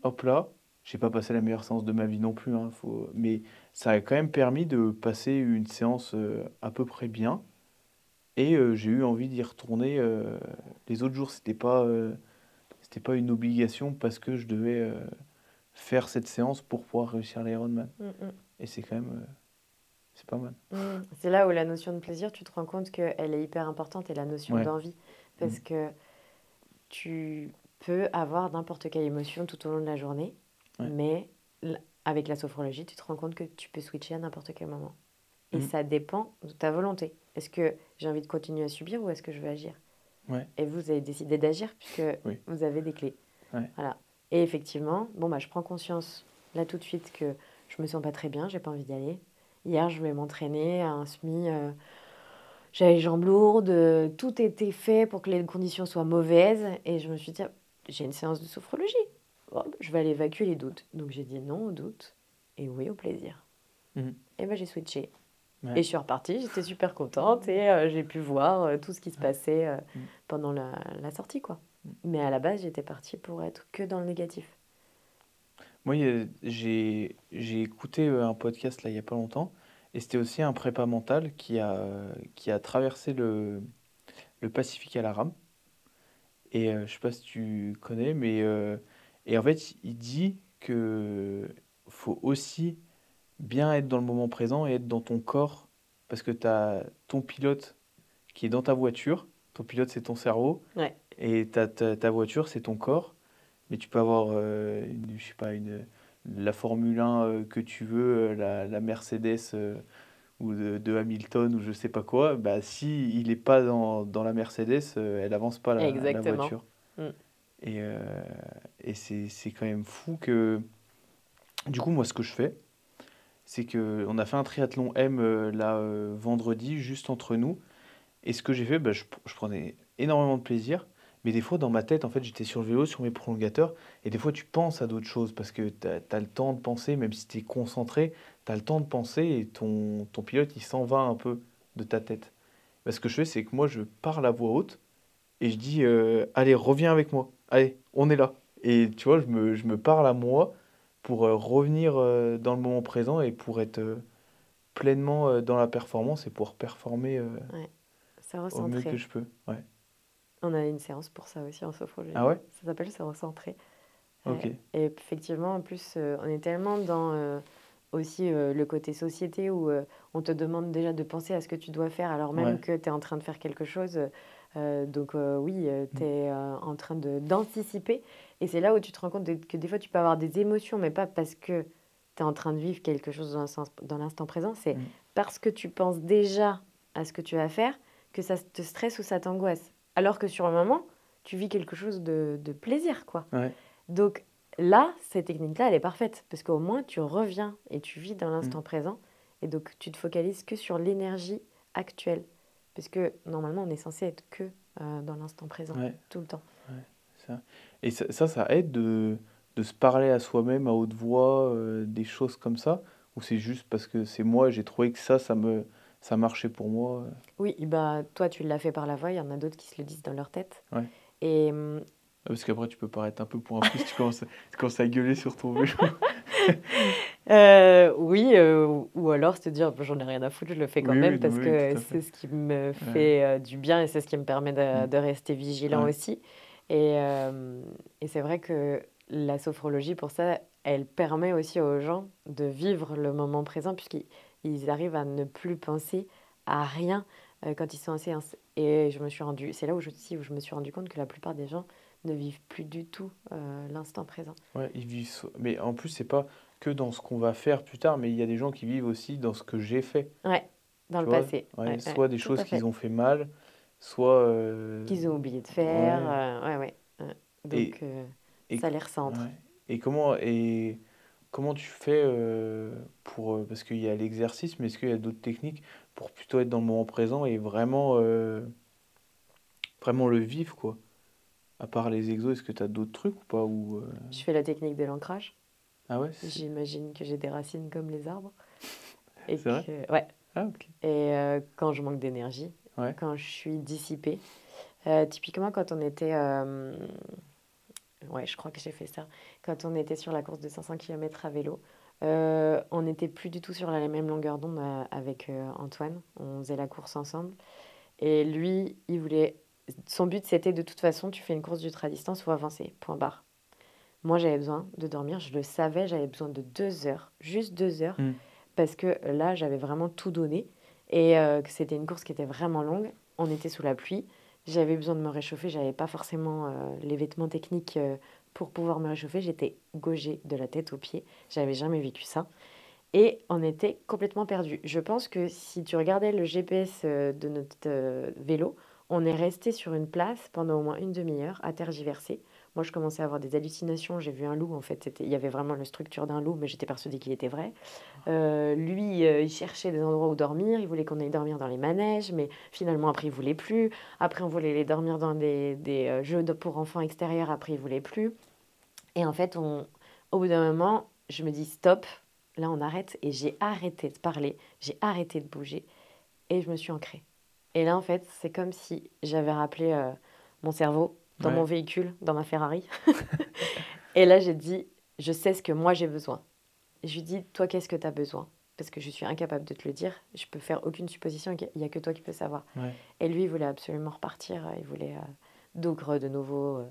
hop là, j'ai pas passé la meilleure séance de ma vie non plus, hein, mais ça a quand même permis de passer une séance à peu près bien. Et j'ai eu envie d'y retourner. Les autres jours, c'était pas une obligation parce que je devais faire cette séance pour pouvoir réussir l'Ironman. Mm, mm. Et c'est quand même, c'est pas mal. C'est là où la notion de plaisir, tu te rends compte qu'elle est hyper importante et la notion Ouais. d'envie. Parce Mm. que tu peux avoir n'importe quelle émotion tout au long de la journée, Ouais. mais avec la sophrologie, tu te rends compte que tu peux switcher à n'importe quel moment. Et Mm. ça dépend de ta volonté. Est-ce que j'ai envie de continuer à subir ou est-ce que je veux agir? Ouais. Et vous avez décidé d'agir puisque Oui. vous avez des clés. Ouais. Voilà. Et effectivement, bon, bah, je prends conscience là tout de suite que je me sens pas très bien, j'ai pas envie d'y aller. Hier, je vais m'entraîner à un semi. J'avais les jambes lourdes, tout était fait pour que les conditions soient mauvaises. Et je me suis dit, ah, j'ai une séance de sophrologie. Oh, je vais aller évacuer les doutes. Donc j'ai dit non aux doutes et oui au plaisir. Mm. Et ben j'ai switché. Ouais. Et je suis repartie, j'étais super contente et j'ai pu voir tout ce qui se passait Mm. pendant la sortie, quoi. Mm. Mais à la base, j'étais partie pour être que dans le négatif. Moi, j'ai écouté un podcast là il y a pas longtemps. Et c'était aussi un prépa mental qui a traversé le Pacifique à la rame. Et je sais pas si tu connais, mais et en fait, il dit que faut aussi bien être dans le moment présent et être dans ton corps parce que tu as ton pilote qui est dans ta voiture. Ton pilote, c'est ton cerveau Ouais, et ta voiture, c'est ton corps. Mais tu peux avoir, je sais pas, la Formule 1 que tu veux, la Mercedes ou de Hamilton ou je sais pas quoi. Bah, si il est pas dans la Mercedes, elle avance pas la exactement. voiture. Mm. Et, c'est quand même fou que... Du coup, moi, ce que je fais, c'est que on a fait un triathlon M là vendredi, juste entre nous. Et ce que j'ai fait, bah, je prenais énormément de plaisir. Mais des fois, dans ma tête, en fait, j'étais sur le vélo, sur mes prolongateurs. Et des fois, tu penses à d'autres choses parce que tu as le temps de penser, même si tu es concentré, tu as le temps de penser et ton pilote, il s'en va un peu de ta tête. Bah, ce que je fais, c'est que moi, je parle à voix haute et je dis allez, reviens avec moi. Allez, on est là. Et tu vois, je me parle à moi pour revenir dans le moment présent et pour être pleinement dans la performance et pour performer Ouais, se au mieux que recentrer. je peux. Ouais. On a une séance pour ça aussi en Ah sophrologie. ouais? Ça s'appelle se recentrer. Ok. Et effectivement, en plus, on est tellement dans aussi le côté société où on te demande déjà de penser à ce que tu dois faire alors même Ouais. que tu es en train de faire quelque chose. Donc oui, tu Mm. es en train d'anticiper. Et c'est là où tu te rends compte que des fois, tu peux avoir des émotions, mais pas parce que tu es en train de vivre quelque chose dans l'instant présent. C'est Mm. parce que tu penses déjà à ce que tu vas faire que ça te stresse ou ça t'angoisse. Alors que sur le moment, tu vis quelque chose de plaisir, quoi. Ouais. Donc là, cette technique-là, elle est parfaite parce qu'au moins tu reviens et tu vis dans Mm. l'instant présent et donc tu te focalises que sur l'énergie actuelle parce que normalement on est censé être que dans l'instant présent Ouais. tout le temps. Ouais. Ça. Et ça aide de se parler à soi-même à haute voix, des choses comme ça, ou c'est juste parce que c'est moi, j'ai trouvé que ça marchait pour moi. Oui, bah toi tu l'as fait par la voix, il y en a d'autres qui se le disent dans leur tête. Ouais. Et Parce qu'après, tu peux paraître un peu pour un fou si tu commences à gueuler sur ton vélo. oui, ou alors se dire bah, j'en ai rien à foutre, je le fais quand Oui, même oui, non, parce oui, que tout à fait. c'est ce qui me Ouais. fait du bien et c'est ce qui me permet Mm. de rester vigilant Ouais. aussi. Et c'est vrai que la sophrologie, pour ça, elle permet aussi aux gens de vivre le moment présent puisqu'ils arrivent à ne plus penser à rien quand ils sont en séance. Et c'est là où je me suis rendu compte que la plupart des gens ne vivent plus du tout l'instant présent. Ouais, mais en plus, c'est pas que dans ce qu'on va faire plus tard, mais il y a des gens qui vivent aussi dans ce que j'ai fait. Ouais, dans Tu le vois? passé. Ouais, Ouais, soit des tout choses à qu'ils fait. ont fait mal, soit Qu'ils ont oublié de faire. ouais. Ouais, ouais. Donc, Et, et ça les recentre. ouais. Et comment tu fais pour parce qu'il y a l'exercice, mais est-ce qu'il y a d'autres techniques pour plutôt être dans le moment présent et vraiment le vivre quoi? À part les exos, est-ce que tu as d'autres trucs ou pas ou, Je fais la technique de l'ancrage. Ah ouais, J'imagine que j'ai des racines comme les arbres. Et c'est vrai? que, ouais. Ah ok. Et quand je manque d'énergie, Ouais. quand je suis dissipée. Typiquement, quand on était... ouais, je crois que j'ai fait ça. Quand on était sur la course de 500 km à vélo, on n'était plus du tout sur la même longueur d'onde avec Antoine. On faisait la course ensemble. Et lui, il voulait... Son but, c'était de toute façon, tu fais une course d'ultra-distance, faut avancer, point barre. Moi, j'avais besoin de dormir, je le savais, j'avais besoin de 2 heures, juste 2 heures, Hmm. parce que là, j'avais vraiment tout donné et que c'était une course qui était vraiment longue. On était sous la pluie, j'avais besoin de me réchauffer, j'avais pas forcément les vêtements techniques pour pouvoir me réchauffer. J'étais gaugée de la tête aux pieds, j'avais jamais vécu ça. Et on était complètement perdus. Je pense que si tu regardais le GPS de notre vélo, on est resté sur une place pendant au moins une demi-heure à tergiverser. Moi, je commençais à avoir des hallucinations. J'ai vu un loup, en fait. Il y avait vraiment la structure d'un loup, mais j'étais persuadée qu'il était vrai. Lui, il cherchait des endroits où dormir. Il voulait qu'on aille dormir dans les manèges, mais finalement, après, il voulait plus. Après, on voulait aller dormir dans des jeux pour enfants extérieurs. Après, il voulait plus. Et en fait, au bout d'un moment, je me dis stop, là on arrête. Et j'ai arrêté de parler, j'ai arrêté de bouger et je me suis ancrée. Et là, en fait, c'est comme si j'avais rappelé mon cerveau dans mon Ouais. véhicule, dans ma Ferrari. Et là, j'ai dit, je sais ce que moi j'ai besoin. Je lui dis, toi, qu'est-ce que tu as besoin? Parce que je suis incapable de te le dire. Je peux faire aucune supposition, il n'y a que toi qui peux savoir. Ouais. Et lui, il voulait absolument repartir. Il voulait d'Ogre de nouveau.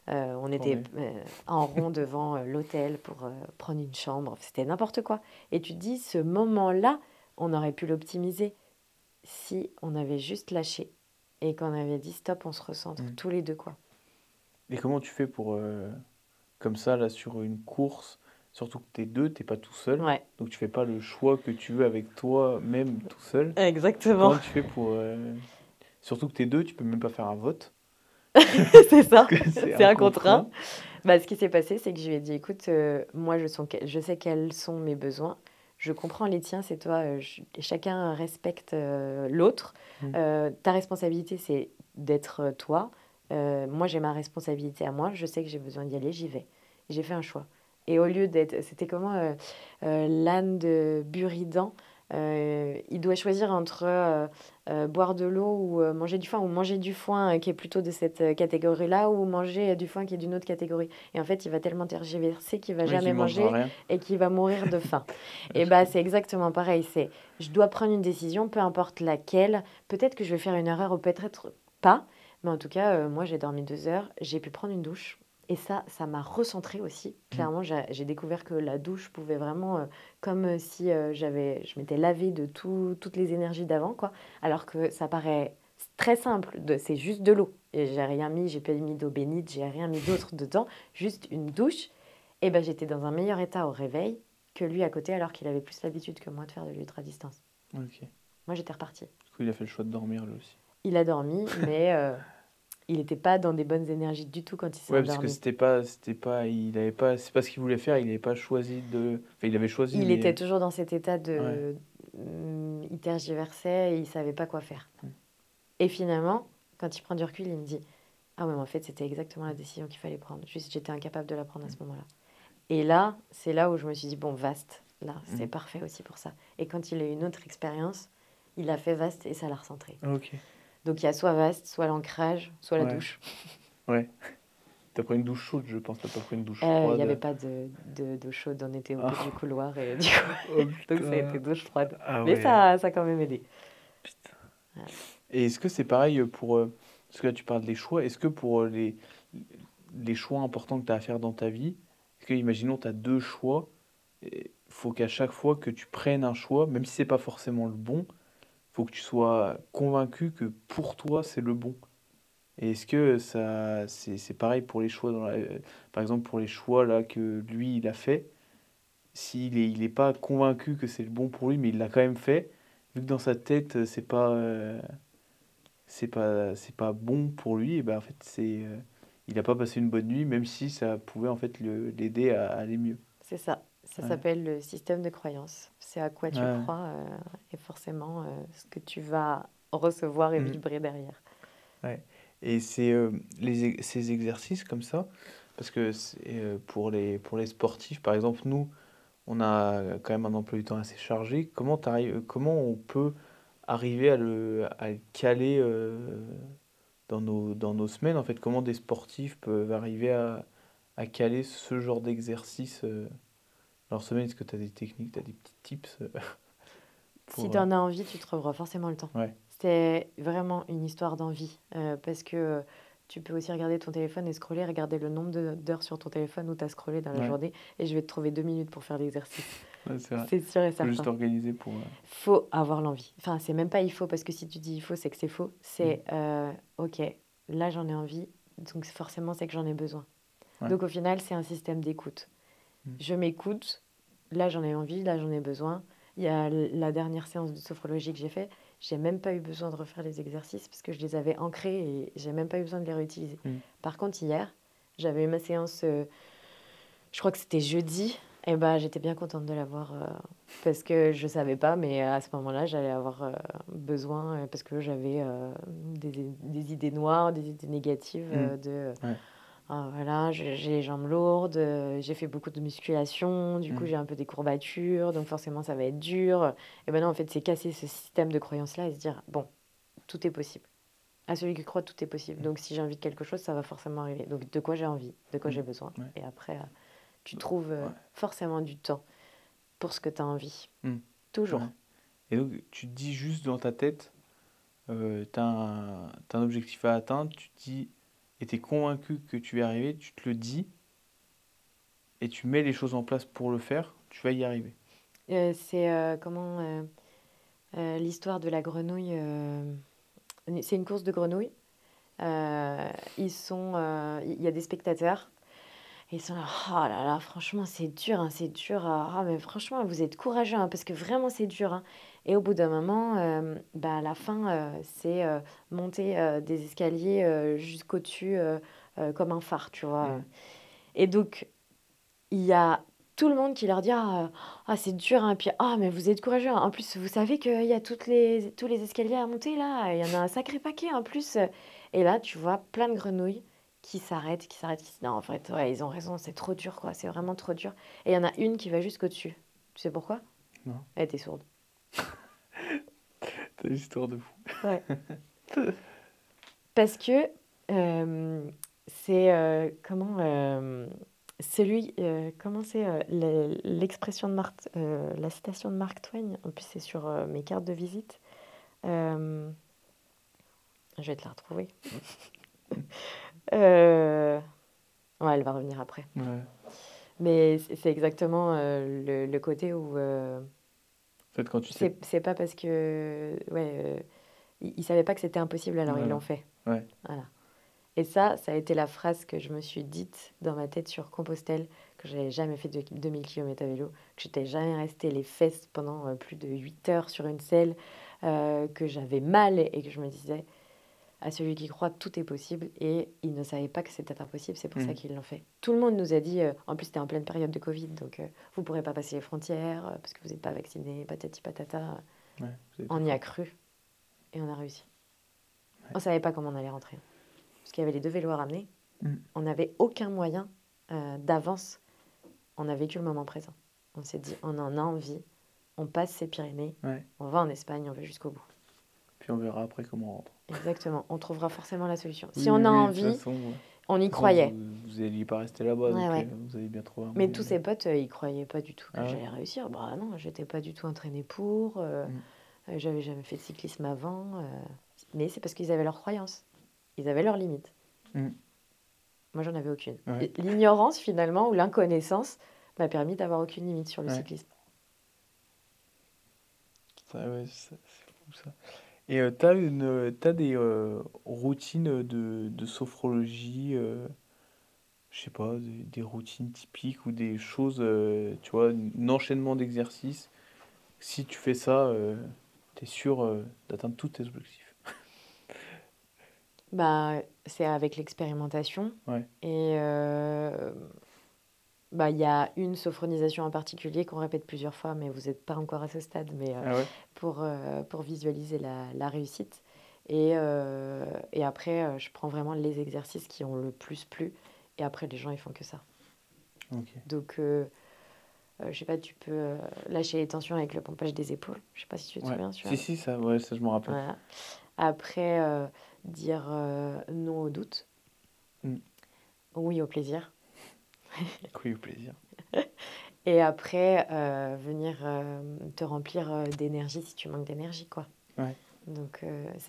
On Trop était bien. en rond devant l'hôtel pour prendre une chambre. C'était n'importe quoi. Et tu te dis, ce moment-là, on aurait pu l'optimiser si on avait juste lâché et qu'on avait dit stop, on se recentre Hmm. tous les deux, quoi. Et comment tu fais pour, comme ça, là, sur une course, surtout que t'es deux, t'es pas tout seul, Ouais, donc tu fais pas le choix que tu veux avec toi-même tout seul. exactement. Comment tu fais pour, surtout que t'es deux, tu peux même pas faire un vote, C'est parce ça, que c'est c'est un un contre contre un. un. Bah, ce qui s'est passé, c'est que je lui ai dit, écoute, moi, je sais quels sont mes besoins. Je comprends les tiens, c'est toi. Chacun respecte l'autre. Hmm. Ta responsabilité, c'est d'être toi. Moi, j'ai ma responsabilité à moi. Je sais que j'ai besoin d'y aller, j'y vais. J'ai fait un choix. Et au lieu d'être... C'était comment l'âne de Buridan, il doit choisir entre boire de l'eau ou manger du foin, ou manger du foin qui est plutôt de cette catégorie-là, ou manger du foin qui est d'une autre catégorie. Et en fait, il va tellement tergiverser qu'il va Oui, qui jamais mangera manger rien. et qu'il va mourir de faim. Ouais, Et je bah, comprends. c'est exactement pareil. C'est, je dois prendre une décision, peu importe laquelle. Peut-être que je vais faire une erreur ou peut-être pas. Mais en tout cas, moi, j'ai dormi 2 heures, j'ai pu prendre une douche. Et ça m'a recentré aussi. Hmm. Clairement, j'ai découvert que la douche pouvait vraiment, comme si je m'étais lavée de toutes les énergies d'avant, quoi. Alors que ça paraît très simple, c'est juste de l'eau. Et j'ai rien mis, j'ai pas mis d'eau bénite, j'ai rien mis d'autre dedans, juste une douche. Et ben j'étais dans un meilleur état au réveil que lui à côté, alors qu'il avait plus l'habitude que moi de faire de l'ultra-distance. Ok. Moi, j'étais repartie. Du coup, il a fait le choix de dormir lui aussi. Il a dormi, mais il n'était pas dans des bonnes énergies du tout quand il s'est Ouais, parce que endormi. il avait pas, c'est pas ce qu'il voulait faire, il avait pas choisi de, enfin, il avait choisi, Il mais, était toujours dans cet état ouais. de... il tergiversait et il savait pas quoi faire. Hmm. Et finalement, quand il prend du recul, il me dit, ah ouais, mais en fait, c'était exactement la décision qu'il fallait prendre. Juste, j'étais incapable de la prendre à ce moment-là. Et là, c'est là où je me suis dit, bon, Vaste, là, c'est Hmm. parfait aussi pour ça. Et quand il a eu une autre expérience, il a fait Vaste et ça l'a recentré. Ok. Donc il y a soit Vaste, soit l'ancrage, soit la Ouais. douche. Ouais. T'as pris une douche chaude, je pense. T'as pas pris une douche Il n'y avait froide. pas d'eau chaude, on était au bout du Ah. couloir et du coup, Oh donc ça a été putain. douche froide. Ah Mais ouais. ça a quand même aidé. Putain. Ouais. Et est-ce que c'est pareil pour, parce que là tu parles des choix, est-ce que pour les choix importants que tu as à faire dans ta vie, est-ce que imaginons tu as deux choix, il faut qu'à chaque fois que tu prennes un choix, même si c'est pas forcément le bon, faut que tu sois convaincu que pour toi c'est le bon. Et est-ce que ça c'est pareil pour les choix par exemple pour les choix là que lui il a fait, s'il est, il est pas convaincu que c'est le bon pour lui, mais il l'a quand même fait, vu que dans sa tête c'est pas bon pour lui, et ben en fait il a pas passé une bonne nuit, même si ça pouvait en fait l'aider à aller mieux. C'est ça. Ça Ouais. s'appelle le système de croyance. C'est à quoi tu Ouais. crois et forcément ce que tu vas recevoir et Mm. vibrer derrière. Ouais. Et ces exercices comme ça, parce que pour les sportifs, par exemple, nous, on a quand même un emploi du temps assez chargé. Comment on peut arriver à le caler dans nos semaines, en fait? Comment des sportifs peuvent arriver à caler ce genre d'exercice leur semaine? Est-ce que tu as des techniques, tu as des petits tips Si pour... tu en as envie, tu trouveras forcément le temps. Ouais, C'est vraiment une histoire d'envie. Parce que tu peux aussi regarder ton téléphone et scroller, regarder le nombre d'heures sur ton téléphone où tu as scrollé dans la ouais, journée, et je vais te trouver 2 minutes pour faire l'exercice. ouais, c'est vrai. C'est sûr et Faut juste certain. organiser pour... Faut avoir l'envie. Enfin, c'est même pas il faut, parce que si tu dis il faut, c'est que c'est faux. C'est ok, là j'en ai envie, donc forcément c'est que j'en ai besoin. Ouais. Donc au final, c'est un système d'écoute. Je m'écoute, là j'en ai envie, là j'en ai besoin. Il y a la dernière séance de sophrologie que j'ai fait, j'ai même pas eu besoin de refaire les exercices parce que je les avais ancrés et j'ai même pas eu besoin de les réutiliser. Par contre, hier, j'avais eu ma séance, je crois que c'était jeudi, et bah j'étais bien contente de l'avoir parce que je savais pas, mais à ce moment-là, j'allais avoir besoin parce que j'avais des idées noires, des idées négatives de Ouais. ah, voilà, j'ai les jambes lourdes, j'ai fait beaucoup de musculation, du coup j'ai un peu des courbatures, donc forcément ça va être dur. Et maintenant en fait c'est casser ce système de croyances-là et se dire, bon, tout est possible. À celui qui croit, tout est possible. Donc si j'ai envie de quelque chose, ça va forcément arriver. Donc de quoi j'ai envie, de quoi j'ai besoin. Ouais. Et après, tu trouves Ouais. forcément du temps pour ce que tu as envie. Mm. Toujours. Ouais. Et donc, tu te dis juste dans ta tête, t'as un objectif à atteindre, tu te dis, et t'es convaincu que tu vas y arriver, tu te le dis, et tu mets les choses en place pour le faire, tu vas y arriver. C'est l'histoire de la grenouille. C'est une course de grenouilles. Il y a des spectateurs. Et ils sont là, oh là là, franchement, c'est dur, hein, c'est dur. Ah, mais franchement, vous êtes courageux, hein, parce que vraiment, c'est dur, hein. Et au bout d'un moment, bah, à la fin, c'est monter des escaliers jusqu'au-dessus, comme un phare, tu vois. Et donc, il y a tout le monde qui leur dit, c'est dur, hein. Et puis, mais vous êtes courageux, hein. En plus, vous savez qu'il y a tous les escaliers à monter, là. Il y en a un sacré paquet, en plus. Et là, tu vois plein de grenouilles qui disent, non, en fait, ouais, ils ont raison, c'est trop dur, quoi. C'est vraiment trop dur. Et il y en a une qui va jusqu'au-dessus. Tu sais pourquoi? Non, Elle était sourde. t'as l'histoire de fou. Ouais. Parce que c'est comment c'est l'expression de la citation de Mark Twain. En plus, c'est sur mes cartes de visite. Je vais te la retrouver. Ouais, elle va revenir après. Ouais. Mais c'est exactement le côté où En fait, quand tu sais... c'est pas parce que ils savaient pas que c'était impossible, alors ils Voilà. l'ont fait. Ouais. Voilà. Et ça a été la phrase que je me suis dite dans ma tête sur Compostelle, que j'avais jamais fait de 2000 km à vélo, que j'étais jamais restée les fesses pendant plus de 8 heures sur une selle, que j'avais mal et que je me disais, à celui qui croit, tout est possible. Et ils ne savaient pas que c'était impossible, c'est pour ça qu'ils l'ont fait. Tout le monde nous a dit, en plus c'était en pleine période de Covid, donc vous pourrez pas passer les frontières parce que vous n'êtes pas vacciné, patati patata. Ouais, vous avez On été y a fort. cru et on a réussi. Ouais. On savait pas comment on allait rentrer. Parce qu'il y avait les 2 vélos à ramener. On n'avait aucun moyen d'avance. On a vécu le moment présent. On s'est dit, on en a envie. On passe ces Pyrénées. Ouais. On va en Espagne, on va jusqu'au bout. Puis on verra après comment on rentre. Exactement. On trouvera forcément la solution. Oui, Si on oui, a oui, de envie, toute façon, on y de toute façon, croyait. vous n'alliez pas rester là-bas, Ouais, donc ouais. vous avez bien trouvé un Mais moyen tous de... ses potes, ils croyaient pas du tout que Ah ouais. j'allais réussir. Bah non, j'étais pas du tout entraînée pour. J'avais jamais fait de cyclisme avant. Mais c'est parce qu'ils avaient leurs croyances. Ils avaient leurs limites. Moi, j'en avais aucune. Ouais. L'ignorance, finalement, ou l'inconnaissance, m'a permis d'avoir aucune limite sur le Ouais. cyclisme. Ça, ouais, c'est fou ça. Et t'as des routines de sophrologie, je sais pas, des routines typiques ou des choses, tu vois, un enchaînement d'exercices. Si tu fais ça, t'es sûr d'atteindre tous tes objectifs. Bah, c'est avec l'expérimentation. Ouais. Et bah, il y a une sophronisation en particulier qu'on répète plusieurs fois, mais vous n'êtes pas encore à ce stade, mais Ah ouais? pour visualiser la réussite. Et après, je prends vraiment les exercices qui ont le plus plu. Et après, les gens, ils font que ça. Ok. Donc, je sais pas, tu peux lâcher les tensions avec le pompage des épaules. Je sais pas si tu te Ouais. souviens. Si, ça, ouais, ça je me rappelle. Voilà. Après, dire non au doute, Mm. oui au plaisir. Oui, au plaisir. Et après, venir te remplir d'énergie si tu manques d'énergie, quoi. Ouais. Donc,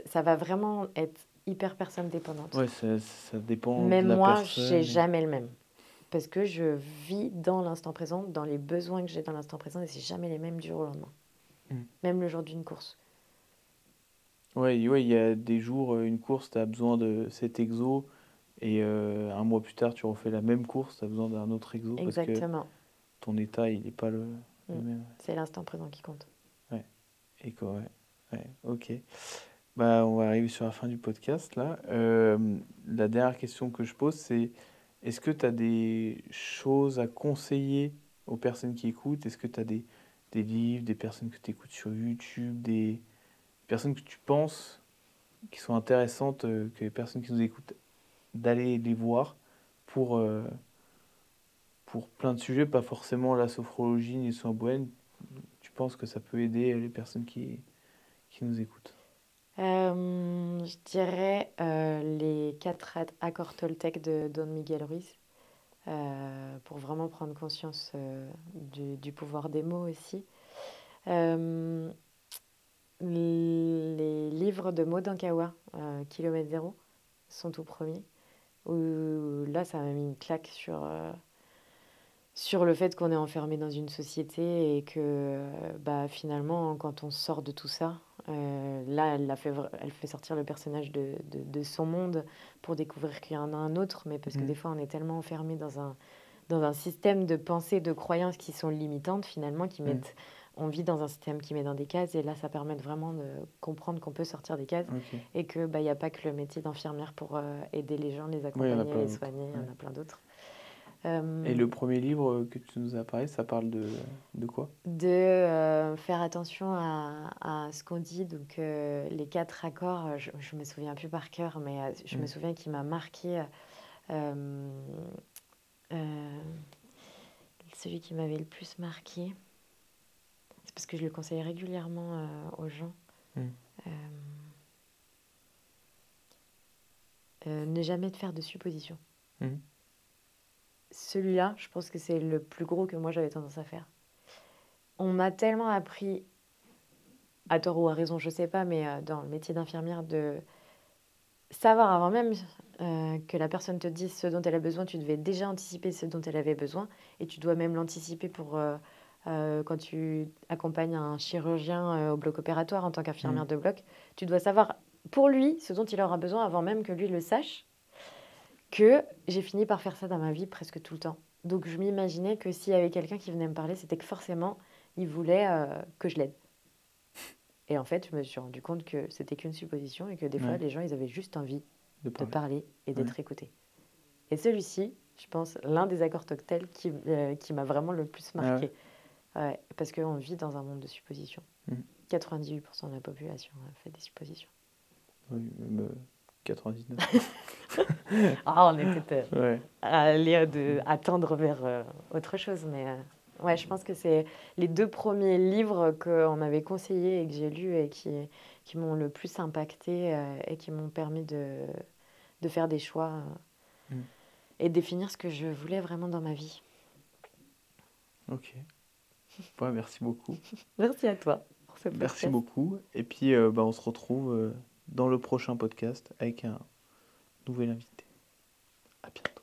ça va vraiment être hyper personne dépendante. Ouais, ça dépend de Même la moi, j'ai personne. jamais le même. Parce que je vis dans l'instant présent, dans les besoins que j'ai dans l'instant présent, et c'est jamais les mêmes du jour au lendemain. Mm. Même le jour d'une course. Ouais, il y a des jours, une course, tu as besoin de cet exo, et un mois plus tard, tu refais la même course, tu as besoin d'un autre exo parce que Exactement. ton état, il n'est pas le Mm. même. C'est l'instant présent qui compte. Ouais. Et quoi, ouais. Ouais, ok. Bah, on va arriver sur la fin du podcast là. La dernière question que je pose, c'est est-ce que tu as des choses à conseiller aux personnes qui écoutent? Est-ce que tu as des livres, des personnes que tu écoutes sur YouTube, des personnes que tu penses qui sont intéressantes, que les personnes qui nous écoutent, d'aller les voir pour, euh, pour plein de sujets, pas forcément la sophrologie ni le soin bohème. Tu penses que ça peut aider les personnes qui nous écoutent? Je dirais les 4 accords Toltec de Don Miguel Ruiz, pour vraiment prendre conscience du pouvoir des mots aussi. Euh, les livres de Maud Ankawa, Kilomètre Zéro, sont tout premiers. Où là, ça m'a mis une claque sur le fait qu'on est enfermé dans une société et que bah, finalement, quand on sort de tout ça, là, elle fait sortir le personnage de son monde pour découvrir qu'il y en a un autre, mais parce que des fois, on est tellement enfermé dans un système de pensée, de croyances qui sont limitantes finalement, on vit dans un système qui met dans des cases, et là, ça permet vraiment de comprendre qu'on peut sortir des cases Ok. et que bah, y a pas que le métier d'infirmière pour aider les gens, les Ouais, il y en a accompagner, plein les d'autres. soigner, il y en Ouais. a plein d'autres. Et Euh, le premier livre que tu nous as parlé, ça parle de quoi? de faire attention à ce qu'on dit, donc les 4 accords, je me souviens plus par cœur, mais je me Mm. souviens qu'il m'a marqué. Euh, euh, Celui qui m'avait le plus marqué, c'est parce que je le conseille régulièrement aux gens. Mm. Euh, Ne jamais te faire de suppositions. Mm. Celui-là, je pense que c'est le plus gros que moi j'avais tendance à faire. On m'a tellement appris, à tort ou à raison, je sais pas, mais dans le métier d'infirmière, de savoir avant même que la personne te dise ce dont elle a besoin, tu devais déjà anticiper ce dont elle avait besoin, et tu dois même l'anticiper pour quand tu accompagnes un chirurgien au bloc opératoire en tant Mm. qu'infirmière de bloc. Tu dois savoir pour lui ce dont il aura besoin avant même que lui le sache, que j'ai fini par faire ça dans ma vie presque tout le temps. Donc je m'imaginais que s'il y avait quelqu'un qui venait me parler, c'était que forcément, il voulait que je l'aide. Et en fait, je me suis rendu compte que c'était qu'une supposition et que des fois, Ouais, les gens, ils avaient juste envie de de parler. parler et Ouais. d'être écoutés. Et celui-ci, je pense, l'un des accords Toltec qui m'a vraiment le plus Ah marqué. Ouais, parce qu'on vit dans un monde de suppositions. Mm. 98% de la population fait des suppositions. Oui, même 99. Ah, on est peut-être Ouais. à aller à tendre vers autre chose. Mais ouais, je pense que c'est les 2 premiers livres qu'on m'avait conseillés et que j'ai lus et qui m'ont le plus impacté et qui m'ont permis de faire des choix Mm. et de définir ce que je voulais vraiment dans ma vie. Ok. Ouais, merci beaucoup. Merci à toi pour ce Merci podcast. beaucoup. Et puis, bah, on se retrouve dans le prochain podcast avec un nouvel invité. À bientôt.